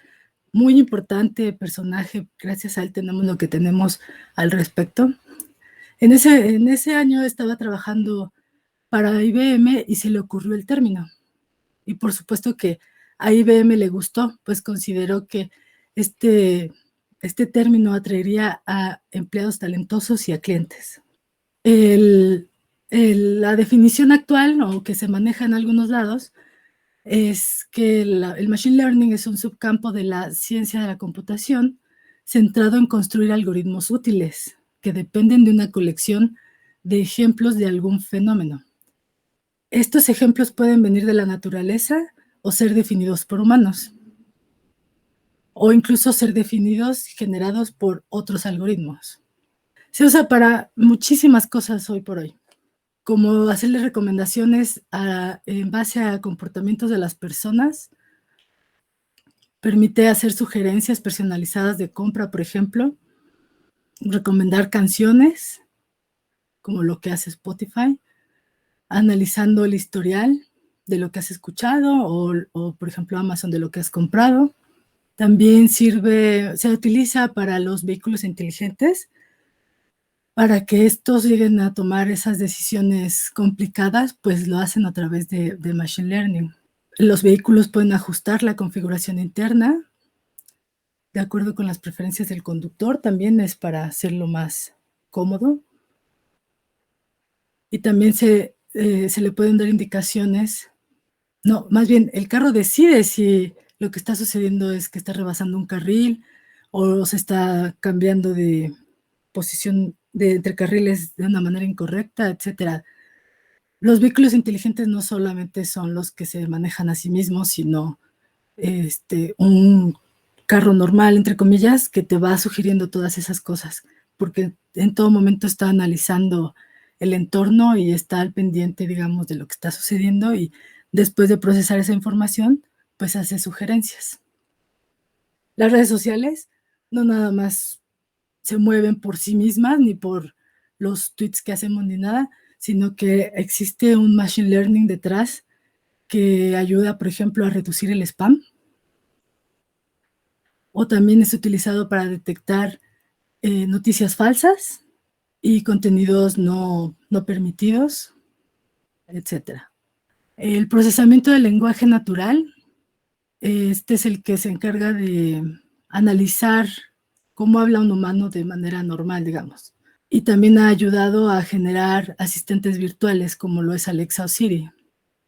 Speaker 2: muy importante personaje, gracias a él tenemos lo que tenemos al respecto. En ese año estaba trabajando para IBM y se le ocurrió el término. Y por supuesto que a IBM le gustó, pues consideró que este término atraería a empleados talentosos y a clientes. La definición actual, o que se maneja en algunos lados, es que el machine learning es un subcampo de la ciencia de la computación centrado en construir algoritmos útiles que dependen de una colección de ejemplos de algún fenómeno. Estos ejemplos pueden venir de la naturaleza o ser definidos por humanos, o incluso ser definidos, generados por otros algoritmos. Se usa para muchísimas cosas hoy por hoy, como hacerle recomendaciones en base a comportamientos de las personas. Permite hacer sugerencias personalizadas de compra, por ejemplo, recomendar canciones, como lo que hace Spotify, analizando el historial de lo que has escuchado o, por ejemplo, Amazon de lo que has comprado. También se utiliza para los vehículos inteligentes, para que estos lleguen a tomar esas decisiones complicadas, pues lo hacen a través de machine learning. Los vehículos pueden ajustar la configuración interna de acuerdo con las preferencias del conductor, también es para hacerlo más cómodo. Y también se le pueden dar indicaciones. No, más bien, el carro decide si lo que está sucediendo es que está rebasando un carril o se está cambiando de posición entre carriles de una manera incorrecta, etcétera. Los vehículos inteligentes no solamente son los que se manejan a sí mismos, sino un carro normal, entre comillas, que te va sugiriendo todas esas cosas, porque en todo momento está analizando el entorno y está al pendiente, digamos, de lo que está sucediendo, y después de procesar esa información, pues hace sugerencias. Las redes sociales no nada más se mueven por sí mismas, ni por los tweets que hacemos ni nada, sino que existe un machine learning detrás que ayuda, por ejemplo, a reducir el spam, o también es utilizado para detectar noticias falsas y contenidos no permitidos, etc. El procesamiento del lenguaje natural, este es el que se encarga de analizar cómo habla un humano de manera normal, digamos. Y también ha ayudado a generar asistentes virtuales como lo es Alexa o Siri.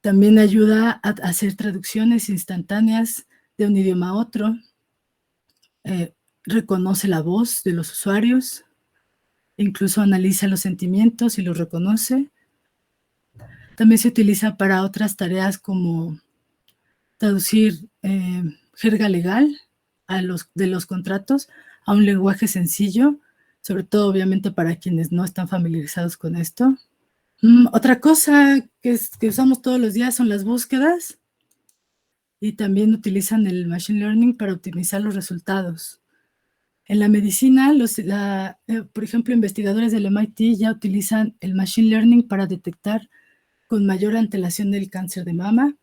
Speaker 2: También ayuda a hacer traducciones instantáneas de un idioma a otro. Reconoce la voz de los usuarios, incluso analiza los sentimientos y los reconoce. También se utiliza para otras tareas como traducir jerga legal de los contratos a un lenguaje sencillo, sobre todo obviamente para quienes no están familiarizados con esto. Otra cosa que usamos todos los días son las búsquedas. y también utilizan el Machine Learning para optimizar los resultados. En la medicina, por ejemplo, investigadores del MIT ya utilizan el Machine Learning para detectar con mayor antelación del cáncer de mama.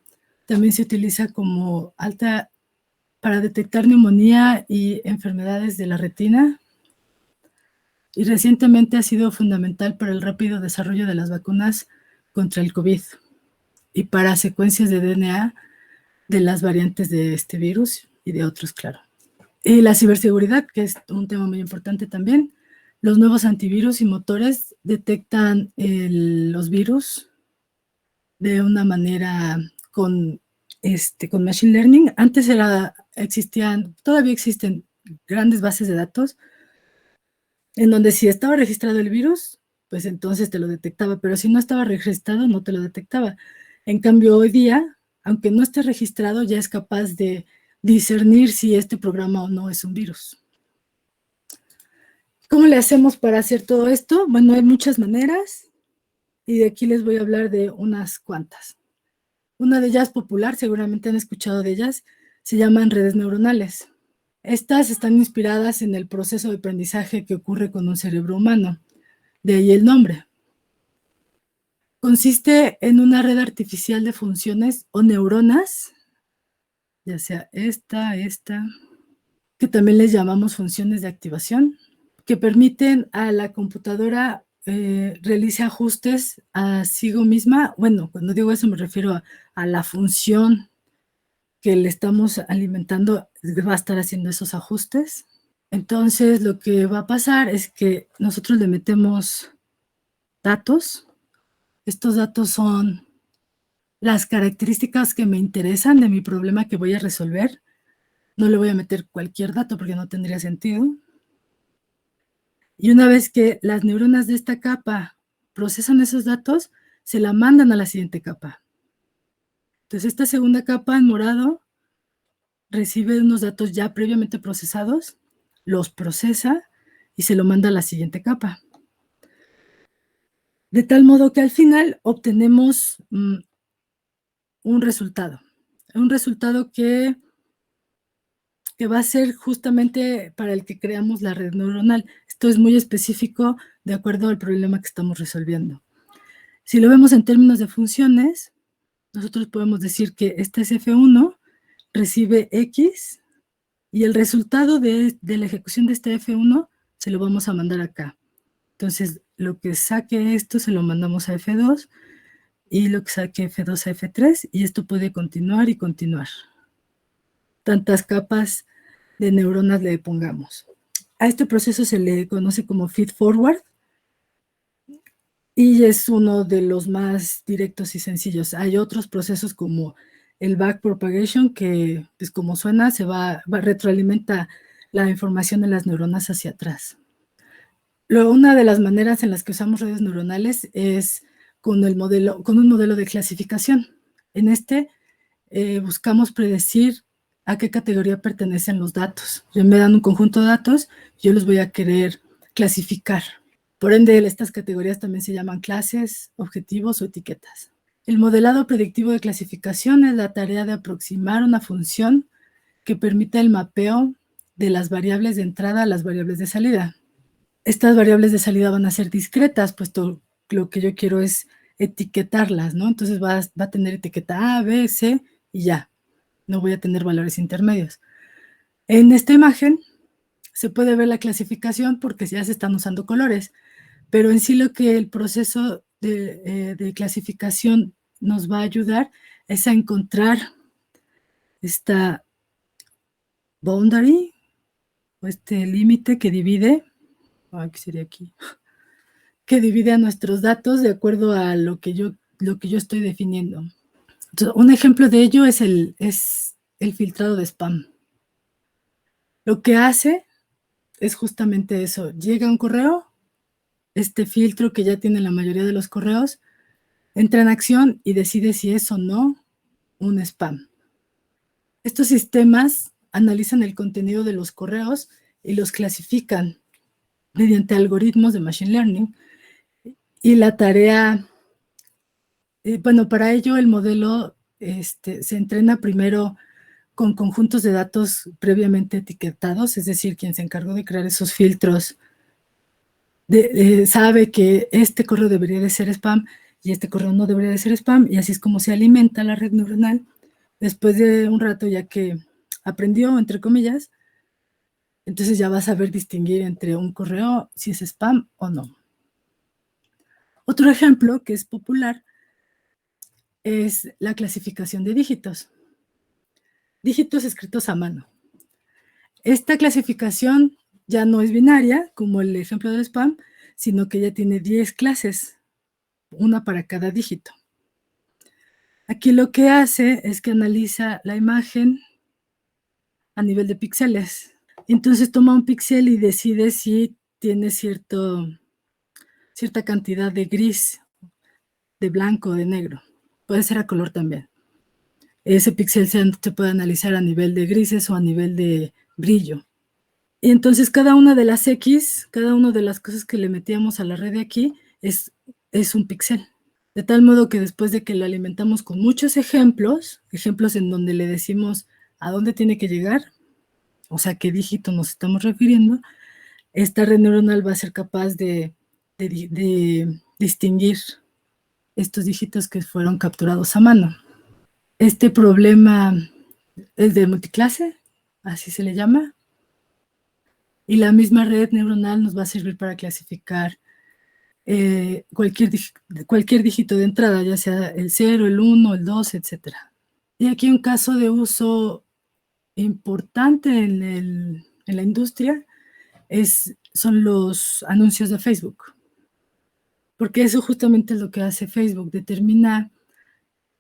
Speaker 2: También se utiliza para detectar neumonía y enfermedades de la retina. Y recientemente ha sido fundamental para el rápido desarrollo de las vacunas contra el COVID y para secuencias de DNA de las variantes de este virus y de otros, claro. Y la ciberseguridad, que es un tema muy importante también. Los nuevos antivirus y motores detectan los virus de una manera con Machine Learning. Antes todavía existen grandes bases de datos en donde si estaba registrado el virus, pues entonces te lo detectaba, pero si no estaba registrado, no te lo detectaba. En cambio, hoy día, aunque no esté registrado, ya es capaz de discernir si este programa o no es un virus. ¿Cómo le hacemos para hacer todo esto? Bueno, hay muchas maneras y de aquí les voy a hablar de unas cuantas. Una de ellas popular, seguramente han escuchado de ellas, se llaman redes neuronales. Estas están inspiradas en el proceso de aprendizaje que ocurre con un cerebro humano, de ahí el nombre. Consiste en una red artificial de funciones o neuronas, ya sea esta, que también les llamamos funciones de activación, que permiten a la computadora realizar ajustes a sí misma. Bueno, cuando digo eso me refiero a la función que le estamos alimentando, va a estar haciendo esos ajustes. Entonces, lo que va a pasar es que nosotros le metemos datos. Estos datos son las características que me interesan de mi problema que voy a resolver. No le voy a meter cualquier dato porque no tendría sentido. Y una vez que las neuronas de esta capa procesan esos datos, se la mandan a la siguiente capa. Entonces, esta segunda capa en morado recibe unos datos ya previamente procesados, los procesa y se lo manda a la siguiente capa. De tal modo que al final obtenemos un resultado que va a ser justamente para el que creamos la red neuronal. Esto es muy específico de acuerdo al problema que estamos resolviendo. Si lo vemos en términos de funciones, nosotros podemos decir que este F1 recibe X y el resultado de la ejecución de este F1 se lo vamos a mandar acá. Entonces, lo que saque esto se lo mandamos a F2 y lo que saque F2 a F3 y esto puede continuar y continuar. Tantas capas de neuronas le pongamos. A este proceso se le conoce como feed forward y es uno de los más directos y sencillos. Hay otros procesos como el backpropagation que, pues como suena, retroalimenta la información de las neuronas hacia atrás. Una de las maneras en las que usamos redes neuronales es con un modelo de clasificación. En buscamos predecir a qué categoría pertenecen los datos. Me dan un conjunto de datos, yo los voy a querer clasificar. Por ende, estas categorías también se llaman clases, objetivos o etiquetas. El modelado predictivo de clasificación es la tarea de aproximar una función que permita el mapeo de las variables de entrada a las variables de salida. Estas variables de salida van a ser discretas, puesto lo que yo quiero es etiquetarlas, ¿no? Entonces va a tener etiqueta A, B, C y ya. No voy a tener valores intermedios. En esta imagen se puede ver la clasificación porque ya se están usando colores, pero en sí lo que el proceso de clasificación nos va a ayudar es a encontrar esta boundary o este límite que divide, ¿qué sería aquí? Que divide a nuestros datos de acuerdo a lo que yo estoy definiendo. Entonces, un ejemplo de ello es el filtrado de spam. Lo que hace es justamente eso. Llega un correo, este filtro que ya tiene la mayoría de los correos, entra en acción y decide si es o no un spam. Estos sistemas analizan el contenido de los correos y los clasifican mediante algoritmos de Machine Learning. Y la tarea, bueno, para ello el modelo se entrena primero con conjuntos de datos previamente etiquetados, es decir, quien se encargó de crear esos filtros sabe que este correo debería de ser spam y este correo no debería de ser spam, y así es como se alimenta la red neuronal. Después de un rato, ya que aprendió, entre comillas, entonces ya vas a saber distinguir entre un correo si es spam o no. Otro ejemplo que es popular es la clasificación de dígitos. Dígitos escritos a mano. Esta clasificación ya no es binaria, como el ejemplo del spam, sino que ya tiene 10 clases, una para cada dígito. Aquí lo que hace es que analiza la imagen a nivel de píxeles. Entonces toma un píxel y decide si tiene cierta cantidad de gris, de blanco, de negro. Puede ser a color también. Ese píxel se puede analizar a nivel de grises o a nivel de brillo. Y entonces cada una de las X, cada una de las cosas que le metíamos a la red de aquí es un píxel. De tal modo que después de que lo alimentamos con muchos ejemplos en donde le decimos a dónde tiene que llegar, o sea, qué dígito nos estamos refiriendo, esta red neuronal va a ser capaz de distinguir estos dígitos que fueron capturados a mano. Este problema es de multiclase, así se le llama, y la misma red neuronal nos va a servir para clasificar cualquier dígito de entrada, ya sea el 0, el 1, el 2, etc. Y aquí un caso de uso importante en la industria son los anuncios de Facebook, porque eso justamente es lo que hace Facebook, determina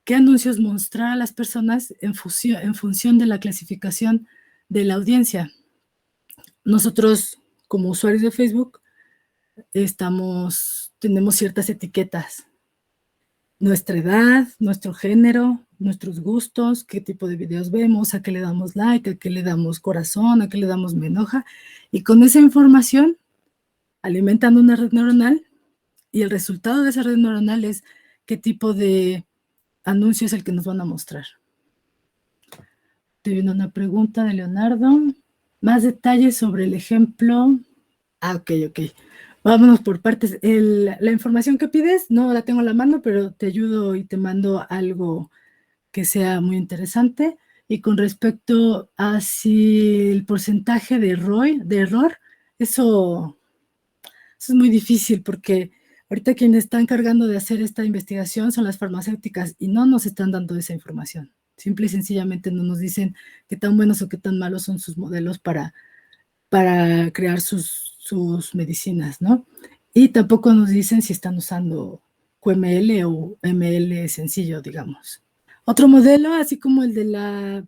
Speaker 2: qué anuncios mostrar a las personas en función de la clasificación de la audiencia. Nosotros, como usuarios de Facebook, tenemos ciertas etiquetas. Nuestra edad, nuestro género, nuestros gustos, qué tipo de videos vemos, a qué le damos like, a qué le damos corazón, a qué le damos me enoja. Y con esa información alimentan una red neuronal, y el resultado de esa red neuronal es qué tipo de anuncio es el que nos van a mostrar. Estoy viendo una pregunta de Leonardo. Más detalles sobre el ejemplo. Ok. Vámonos por partes. La información que pides no la tengo a la mano, pero te ayudo y te mando algo que sea muy interesante. Y con respecto a si el porcentaje de error, eso es muy difícil, porque ahorita quienes están cargando de hacer esta investigación son las farmacéuticas y no nos están dando esa información. Simple y sencillamente no nos dicen qué tan buenos o qué tan malos son sus modelos para crear sus medicinas, ¿no? Y tampoco nos dicen si están usando QML o ML sencillo, digamos. Otro modelo, así como el de la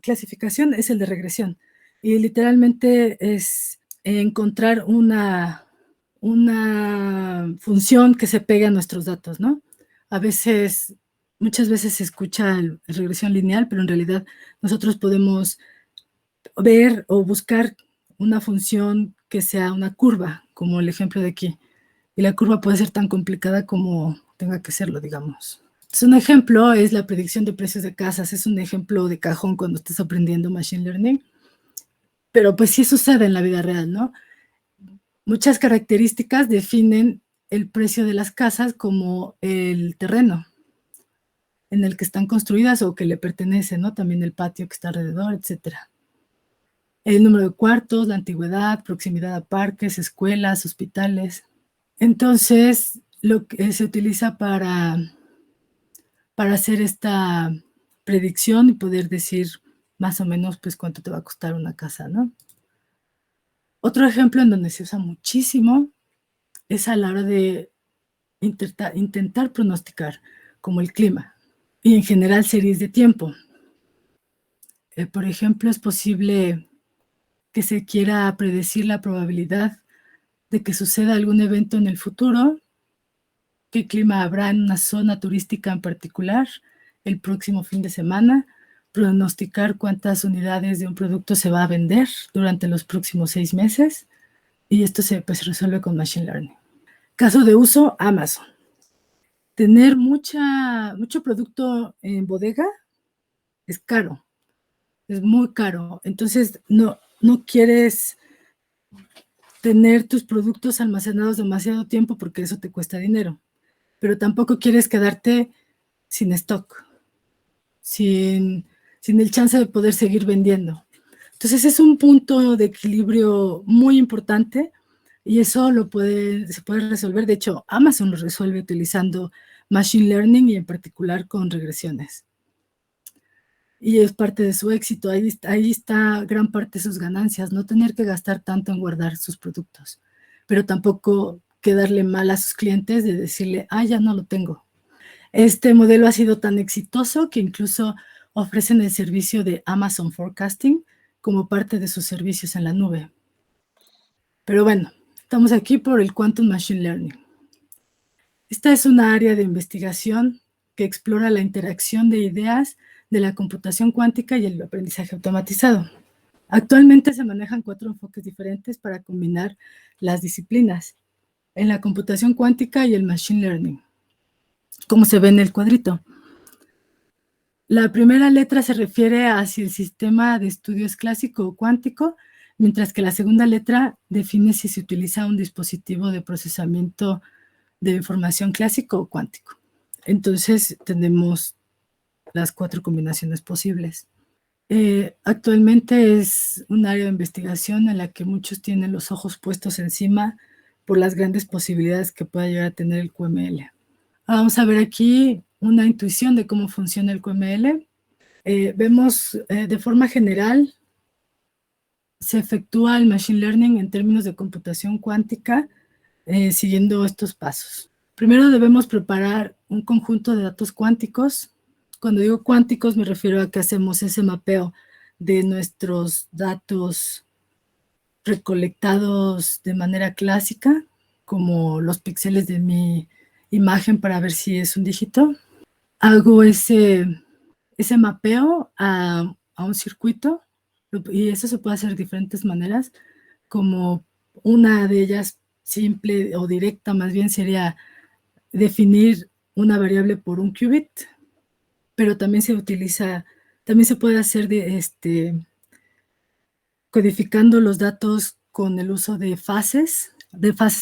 Speaker 2: clasificación, es el de regresión. Y literalmente es encontrar una función que se pegue a nuestros datos, ¿no? Muchas veces se escucha regresión lineal, pero en realidad nosotros podemos ver o buscar una función que sea una curva, como el ejemplo de aquí. Y la curva puede ser tan complicada como tenga que serlo, digamos. Entonces, un ejemplo es la predicción de precios de casas. Es un ejemplo de cajón cuando estás aprendiendo Machine Learning. Pero pues sí sucede en la vida real, ¿no? Muchas características definen el precio de las casas, como el terreno en el que están construidas o que le pertenece, ¿no? También el patio que está alrededor, etcétera. El número de cuartos, la antigüedad, proximidad a parques, escuelas, hospitales. Entonces, lo que se utiliza para hacer esta predicción y poder decir más o menos pues cuánto te va a costar una casa, ¿no? Otro ejemplo en donde se usa muchísimo es a la hora de intentar pronosticar, como el clima, y en general series de tiempo. Por ejemplo, es posible que se quiera predecir la probabilidad de que suceda algún evento en el futuro, qué clima habrá en una zona turística en particular el próximo fin de semana, pronosticar cuántas unidades de un producto se va a vender durante los próximos 6 meses, y esto se resuelve con Machine Learning. Caso de uso, Amazon. tener mucho producto en bodega es caro, es muy caro. Entonces, no quieres tener tus productos almacenados demasiado tiempo porque eso te cuesta dinero, pero tampoco quieres quedarte sin stock, sin el chance de poder seguir vendiendo. Entonces, es un punto de equilibrio muy importante y eso se puede resolver. De hecho, Amazon lo resuelve utilizando Machine Learning y en particular con regresiones. Y es parte de su éxito, ahí está gran parte de sus ganancias, no tener que gastar tanto en guardar sus productos, pero tampoco quedarle mal a sus clientes de decirle, ya no lo tengo. Este modelo ha sido tan exitoso que incluso ofrecen el servicio de Amazon Forecasting como parte de sus servicios en la nube. Pero bueno, estamos aquí por el Quantum Machine Learning. Esta es una área de investigación que explora la interacción de ideas de la computación cuántica y el aprendizaje automatizado. Actualmente se manejan 4 enfoques diferentes para combinar las disciplinas en la computación cuántica y el machine learning, como se ve en el cuadrito. La primera letra se refiere a si el sistema de estudio es clásico o cuántico, mientras que la segunda letra define si se utiliza un dispositivo de procesamiento de información clásico o cuántico. Entonces tenemos las 4 combinaciones posibles. Actualmente es un área de investigación en la que muchos tienen los ojos puestos encima por las grandes posibilidades que pueda llegar a tener el QML. Vamos a ver aquí una intuición de cómo funciona el QML. Vemos de forma general, se efectúa el Machine Learning en términos de computación cuántica siguiendo estos pasos. Primero debemos preparar un conjunto de datos cuánticos. Cuando digo cuánticos me refiero a que hacemos ese mapeo de nuestros datos recolectados de manera clásica, como los píxeles de mi imagen para ver si es un dígito. Hago ese mapeo a un circuito y eso se puede hacer de diferentes maneras, como una de ellas simple o directa más bien sería definir una variable por un qubit, pero también se puede hacer codificando los datos con el uso de fases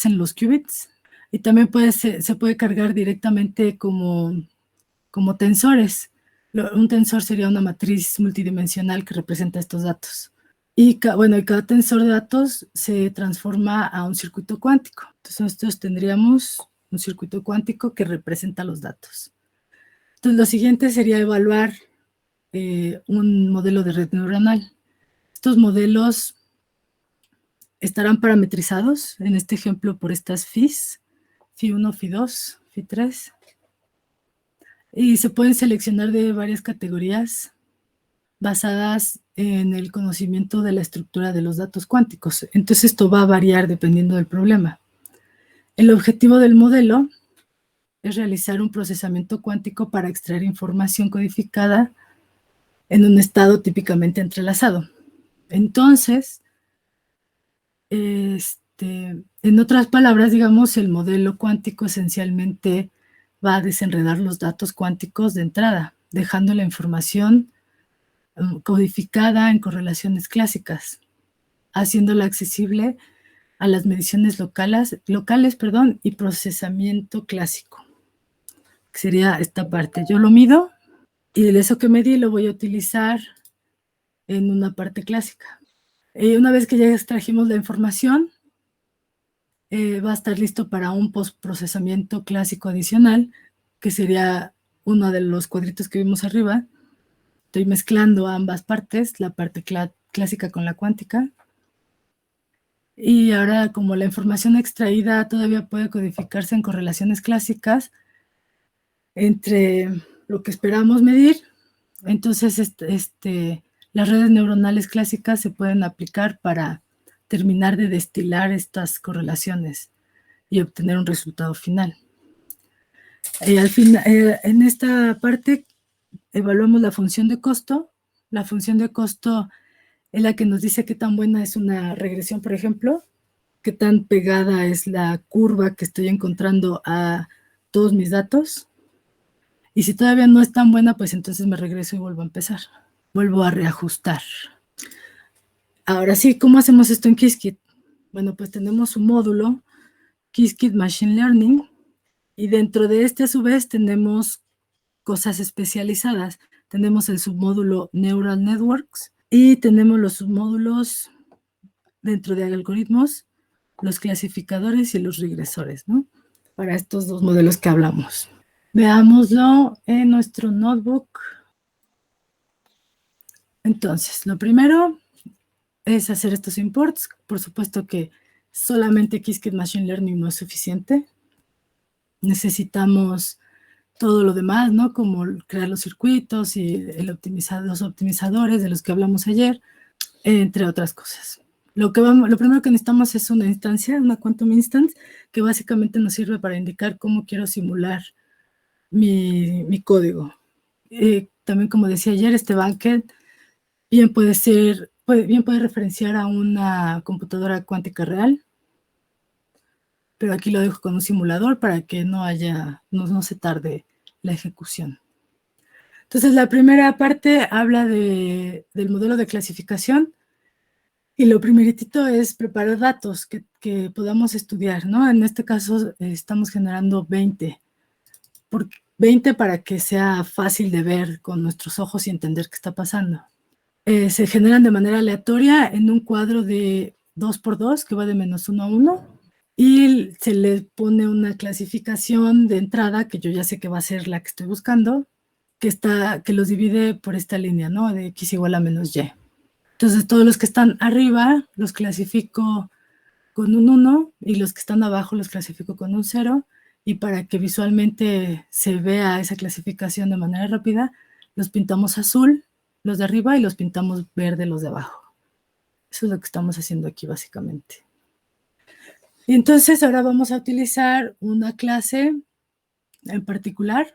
Speaker 2: en los qubits, y también se puede cargar directamente como tensores. Un tensor sería una matriz multidimensional que representa estos datos. Y cada tensor de datos se transforma a un circuito cuántico. Entonces nosotros tendríamos un circuito cuántico que representa los datos. Entonces lo siguiente sería evaluar un modelo de red neuronal. Estos modelos estarán parametrizados, en este ejemplo por estas Phis, Phi1, Phi2, Phi3, y se pueden seleccionar de varias categorías basadas en el conocimiento de la estructura de los datos cuánticos. Entonces esto va a variar dependiendo del problema. El objetivo del modelo es realizar un procesamiento cuántico para extraer información codificada en un estado típicamente entrelazado. Entonces, en otras palabras, digamos, el modelo cuántico esencialmente va a desenredar los datos cuánticos de entrada, dejando la información codificada en correlaciones clásicas, haciéndola accesible a las mediciones locales, y procesamiento clásico, que sería esta parte. Yo lo mido y eso que medí lo voy a utilizar en una parte clásica. Una vez que ya extrajimos la información, va a estar listo para un postprocesamiento clásico adicional, que sería uno de los cuadritos que vimos arriba. Estoy mezclando ambas partes, la parte clásica con la cuántica. Y ahora, como la información extraída todavía puede codificarse en correlaciones clásicas entre lo que esperamos medir, entonces las redes neuronales clásicas se pueden aplicar para terminar de destilar estas correlaciones y obtener un resultado final. Al final, en esta parte evaluamos la función de costo. La función de costo es la que nos dice qué tan buena es una regresión, por ejemplo, qué tan pegada es la curva que estoy encontrando a todos mis datos. Y si todavía no es tan buena, pues entonces me regreso y vuelvo a empezar. Vuelvo a reajustar. Ahora sí, ¿cómo hacemos esto en Qiskit? Bueno, pues tenemos un módulo, Qiskit Machine Learning, y dentro de este, a su vez, tenemos cosas especializadas. Tenemos el submódulo Neural Networks y tenemos los submódulos dentro de algoritmos, los clasificadores y los regresores, ¿no? Para estos dos modelos que hablamos. Veámoslo en nuestro notebook. Entonces, lo primero es hacer estos imports. Por supuesto que solamente Qiskit Machine Learning no es suficiente. Necesitamos todo lo demás, ¿no? Como crear los circuitos y los optimizadores de los que hablamos ayer, entre otras cosas. Lo primero que necesitamos es una instancia, una quantum instance, que básicamente nos sirve para indicar cómo quiero simular mi código. También, como decía ayer, este bucket bien puede referenciar a una computadora cuántica real, pero aquí lo dejo con un simulador para que no se tarde la ejecución. Entonces, la primera parte habla del modelo de clasificación, y lo primeritito es preparar datos que podamos estudiar, ¿no? En este caso estamos generando 20 para que sea fácil de ver con nuestros ojos y entender qué está pasando. Se generan de manera aleatoria en un cuadro de 2x2 que va de -1 a 1, y se le pone una clasificación de entrada que yo ya sé que va a ser la que estoy buscando, que los divide por esta línea, ¿no? De x igual a -y. Entonces, todos los que están arriba los clasifico con un 1 y los que están abajo los clasifico con un 0, y para que visualmente se vea esa clasificación de manera rápida, los pintamos azul los de arriba y los pintamos verde los de abajo. Eso es lo que estamos haciendo aquí básicamente. Y entonces ahora vamos a utilizar una clase en particular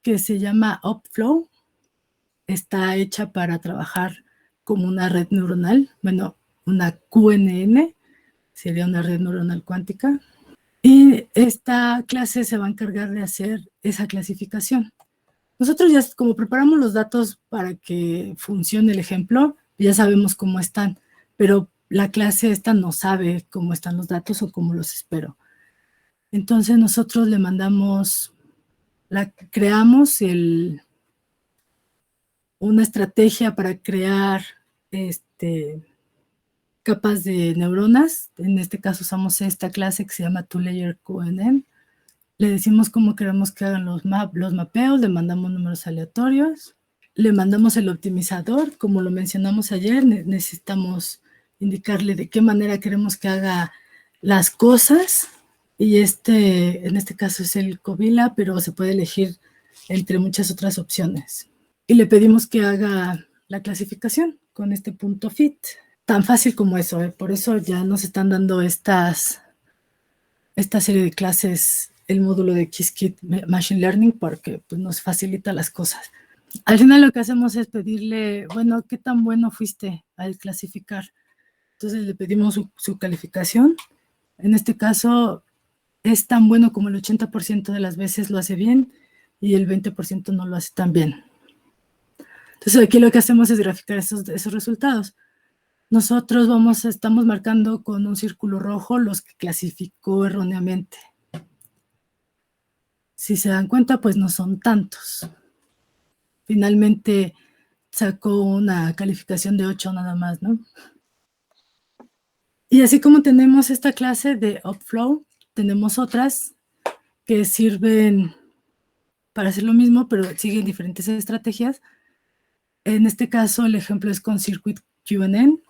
Speaker 2: que se llama Upflow. Está hecha para trabajar como una red neuronal, bueno, una QNN, sería una red neuronal cuántica. Y esta clase se va a encargar de hacer esa clasificación. Nosotros ya, como preparamos los datos para que funcione el ejemplo, ya sabemos cómo están, pero la clase esta no sabe cómo están los datos o cómo los espero. Entonces nosotros le mandamos, creamos una estrategia para crear capas de neuronas. En este caso usamos esta clase que se llama TwoLayer QNN. Le decimos cómo queremos que hagan los mapeos, le mandamos números aleatorios, le mandamos el optimizador, como lo mencionamos ayer, necesitamos indicarle de qué manera queremos que haga las cosas, y en este caso es el Covila, pero se puede elegir entre muchas otras opciones. Y le pedimos que haga la clasificación con este punto fit. Tan fácil como eso, por eso ya nos están dando esta serie de clases, el módulo de Qiskit Machine Learning, porque pues, nos facilita las cosas. Al final lo que hacemos es pedirle, bueno, ¿qué tan bueno fuiste al clasificar? Entonces le pedimos su calificación. En este caso es tan bueno como el 80% de las veces lo hace bien y el 20% no lo hace tan bien. Entonces aquí lo que hacemos es graficar esos resultados. Nosotros estamos marcando con un círculo rojo los que clasificó erróneamente. Si se dan cuenta, pues no son tantos. Finalmente sacó una calificación de 8 nada más, ¿no? Y así como tenemos esta clase de Upflow, tenemos otras que sirven para hacer lo mismo, pero siguen diferentes estrategias. En este caso, el ejemplo es con Circuit QNN.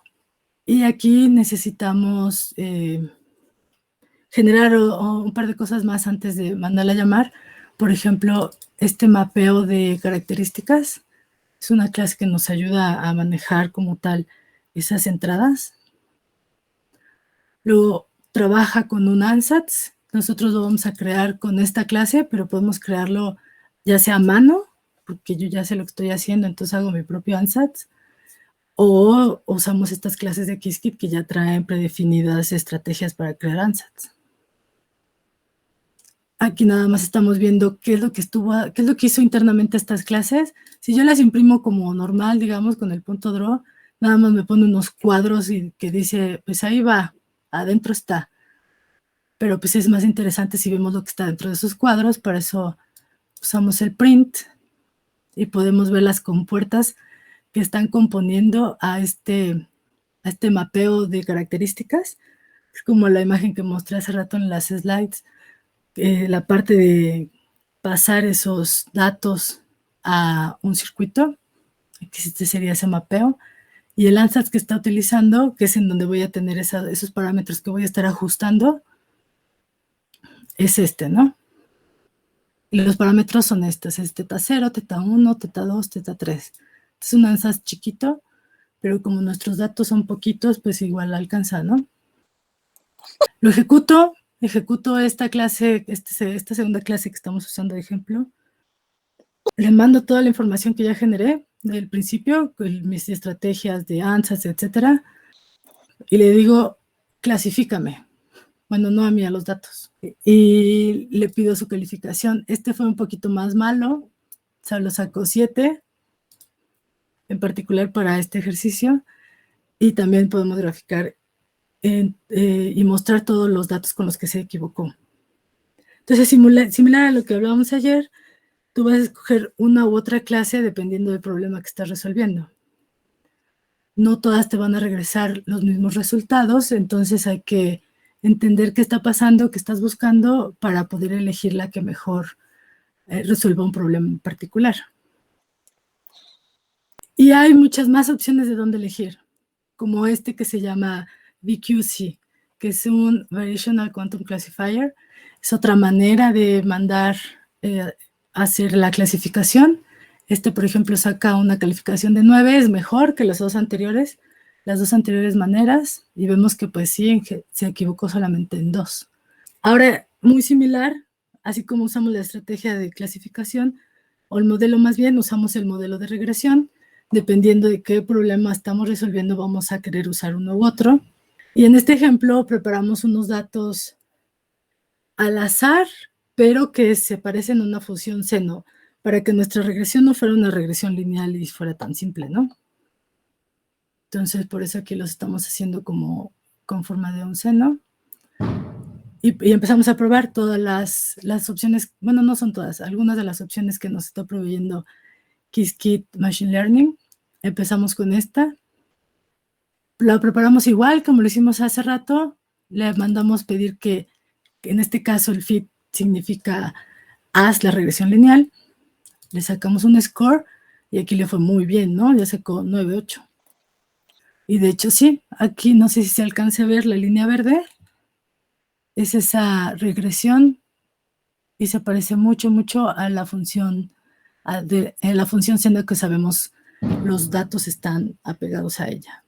Speaker 2: Y aquí necesitamos generar un par de cosas más antes de mandarla a llamar. Por ejemplo, este mapeo de características es una clase que nos ayuda a manejar como tal esas entradas. Luego trabaja con un ansatz. Nosotros lo vamos a crear con esta clase, pero podemos crearlo ya sea a mano, porque yo ya sé lo que estoy haciendo, entonces hago mi propio ansatz, o usamos estas clases de Qiskit que ya traen predefinidas estrategias para crear ansatz. Aquí nada más estamos viendo qué es lo que hizo internamente estas clases. Si yo las imprimo como normal, digamos, con el punto draw, nada más me pone unos cuadros y que dice, pues ahí va, adentro está. Pero pues es más interesante si vemos lo que está dentro de esos cuadros, para eso usamos el print y podemos ver las compuertas que están componiendo a este mapeo de características. Es como la imagen que mostré hace rato en las slides, la parte de pasar esos datos a un circuito, que este sería ese mapeo, y el ansatz que está utilizando, que es en donde voy a tener esos parámetros que voy a estar ajustando, es este, ¿no? Y los parámetros son estos, es teta 0, teta 1, teta 2, teta 3. Es un ansatz chiquito, pero como nuestros datos son poquitos, pues igual alcanza, ¿no? Lo ejecuto esta clase, esta segunda clase que estamos usando de ejemplo. Le mando toda la información que ya generé del principio, mis estrategias de ansatz, etcétera, y le digo, clasifícame. Bueno, no a mí, a los datos. Y le pido su calificación. Este fue un poquito más malo, solo sacó 7, en particular para este ejercicio, y también podemos graficar y mostrar todos los datos con los que se equivocó. Entonces, similar a lo que hablábamos ayer, tú vas a escoger una u otra clase dependiendo del problema que estás resolviendo. No todas te van a regresar los mismos resultados, entonces hay que entender qué está pasando, qué estás buscando, para poder elegir la que mejor resuelva un problema en particular. Y hay muchas más opciones de dónde elegir, como este que se llama VQC, que es un Variational Quantum Classifier. Es otra manera de mandar hacer la clasificación. Este, por ejemplo, saca una calificación de 9, es mejor que las dos anteriores maneras, y vemos que pues sí, se equivocó solamente en 2. Ahora, muy similar, así como usamos la estrategia de clasificación, o el modelo más bien, usamos el modelo de regresión. Dependiendo de qué problema estamos resolviendo, vamos a querer usar uno u otro. Y en este ejemplo preparamos unos datos al azar, pero que se parecen a una función seno, para que nuestra regresión no fuera una regresión lineal y fuera tan simple, ¿no? Entonces, por eso aquí los estamos haciendo como con forma de un seno. Y empezamos a probar todas las opciones, bueno, no son todas, algunas de las opciones que nos está proveyendo Qiskit Machine Learning. Empezamos con esta. La preparamos igual como lo hicimos hace rato. Le mandamos pedir que en este caso el fit significa haz la regresión lineal. Le sacamos un score y aquí le fue muy bien, ¿no? Ya sacó 9.8. Y de hecho sí, aquí no sé si se alcance a ver la línea verde. Es esa regresión y se parece mucho a la función seno, que sabemos los datos están apegados a ella.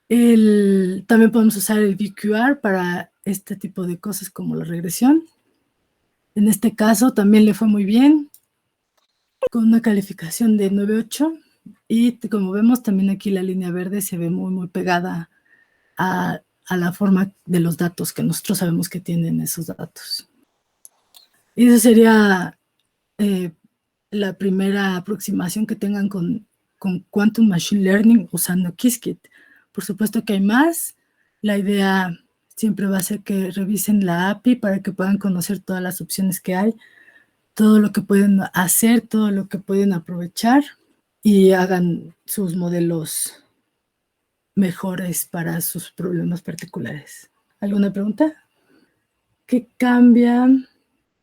Speaker 2: También podemos usar el VQR para este tipo de cosas como la regresión. En este caso también le fue muy bien, con una calificación de 9.8, y como vemos también aquí la línea verde se ve muy pegada a la forma de los datos que nosotros sabemos que tienen esos datos. Y esa sería la primera aproximación que tengan con Quantum Machine Learning usando Qiskit. Por supuesto que hay más. La idea siempre va a ser que revisen la API para que puedan conocer todas las opciones que hay, todo lo que pueden hacer, todo lo que pueden aprovechar, y hagan sus modelos mejores para sus problemas particulares. ¿Alguna pregunta? ¿Qué cambia?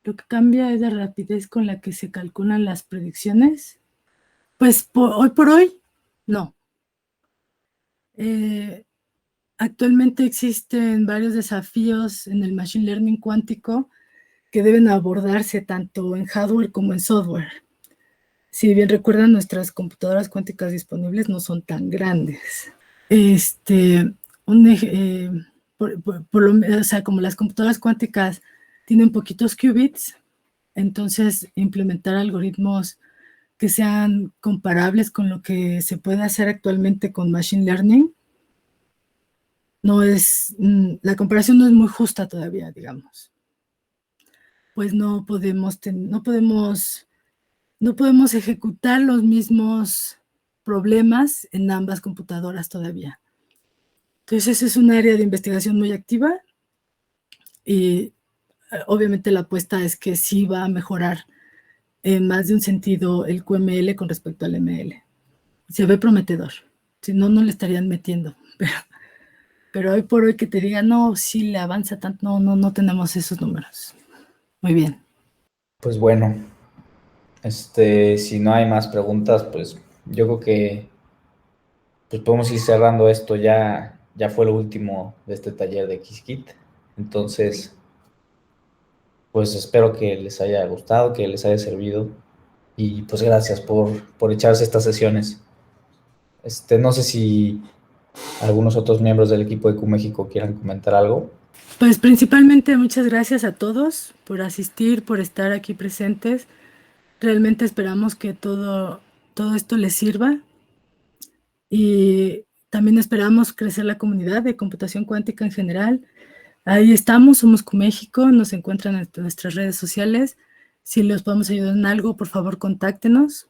Speaker 2: Lo que cambia es la rapidez con la que se calculan las predicciones. Pues hoy por hoy, no. Actualmente existen varios desafíos en el Machine Learning cuántico que deben abordarse tanto en hardware como en software. Si bien recuerdan, nuestras computadoras cuánticas disponibles no son tan grandes. O sea, como las computadoras cuánticas tienen poquitos qubits, entonces implementar algoritmos que sean comparables con lo que se puede hacer actualmente con Machine Learning, la comparación no es muy justa todavía, digamos. pues no podemos ejecutar los mismos problemas en ambas computadoras todavía. Entonces, ese es un área de investigación muy activa y obviamente la apuesta es que sí va a mejorar en más de un sentido el QML con respecto al ML. Se ve prometedor, si no, no le estarían metiendo, pero hoy por hoy que te diga, no, sí le avanza tanto, no tenemos esos números. Muy bien.
Speaker 1: Pues bueno, si no hay más preguntas, pues yo creo que pues podemos ir cerrando esto. Ya fue lo último de este taller de Qiskit. Entonces, pues espero que les haya gustado, que les haya servido. Y pues gracias por echarse estas sesiones. No sé si algunos otros miembros del equipo de Q México quieran comentar algo.
Speaker 2: Pues principalmente muchas gracias a todos por asistir, por estar aquí presentes. Realmente esperamos que todo esto les sirva y también esperamos crecer la comunidad de computación cuántica en general. Ahí estamos, somos QMéxico, nos encuentran en nuestras redes sociales. Si los podemos ayudar en algo, por favor, contáctenos.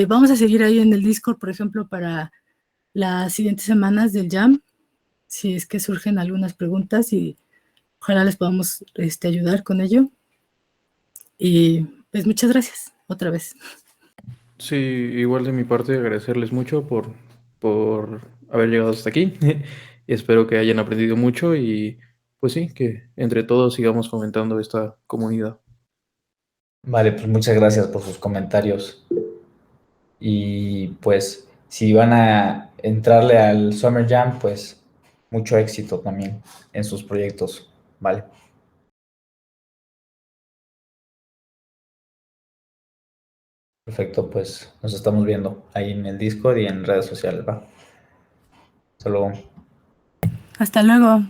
Speaker 2: Vamos a seguir ahí en el Discord, por ejemplo, para las siguientes semanas del Jam, si es que surgen algunas preguntas y ojalá les podamos ayudar con ello. Y pues muchas gracias otra vez.
Speaker 3: Sí, igual de mi parte agradecerles mucho por haber llegado hasta aquí. Y espero que hayan aprendido mucho y pues sí, que entre todos sigamos fomentando esta comunidad.
Speaker 1: Vale, pues muchas gracias por sus comentarios. Y pues si van a entrarle al Summer Jam, pues mucho éxito también en sus proyectos. Vale. Perfecto, pues nos estamos viendo ahí en el Discord y en redes sociales, ¿va? Hasta luego.
Speaker 2: Hasta luego.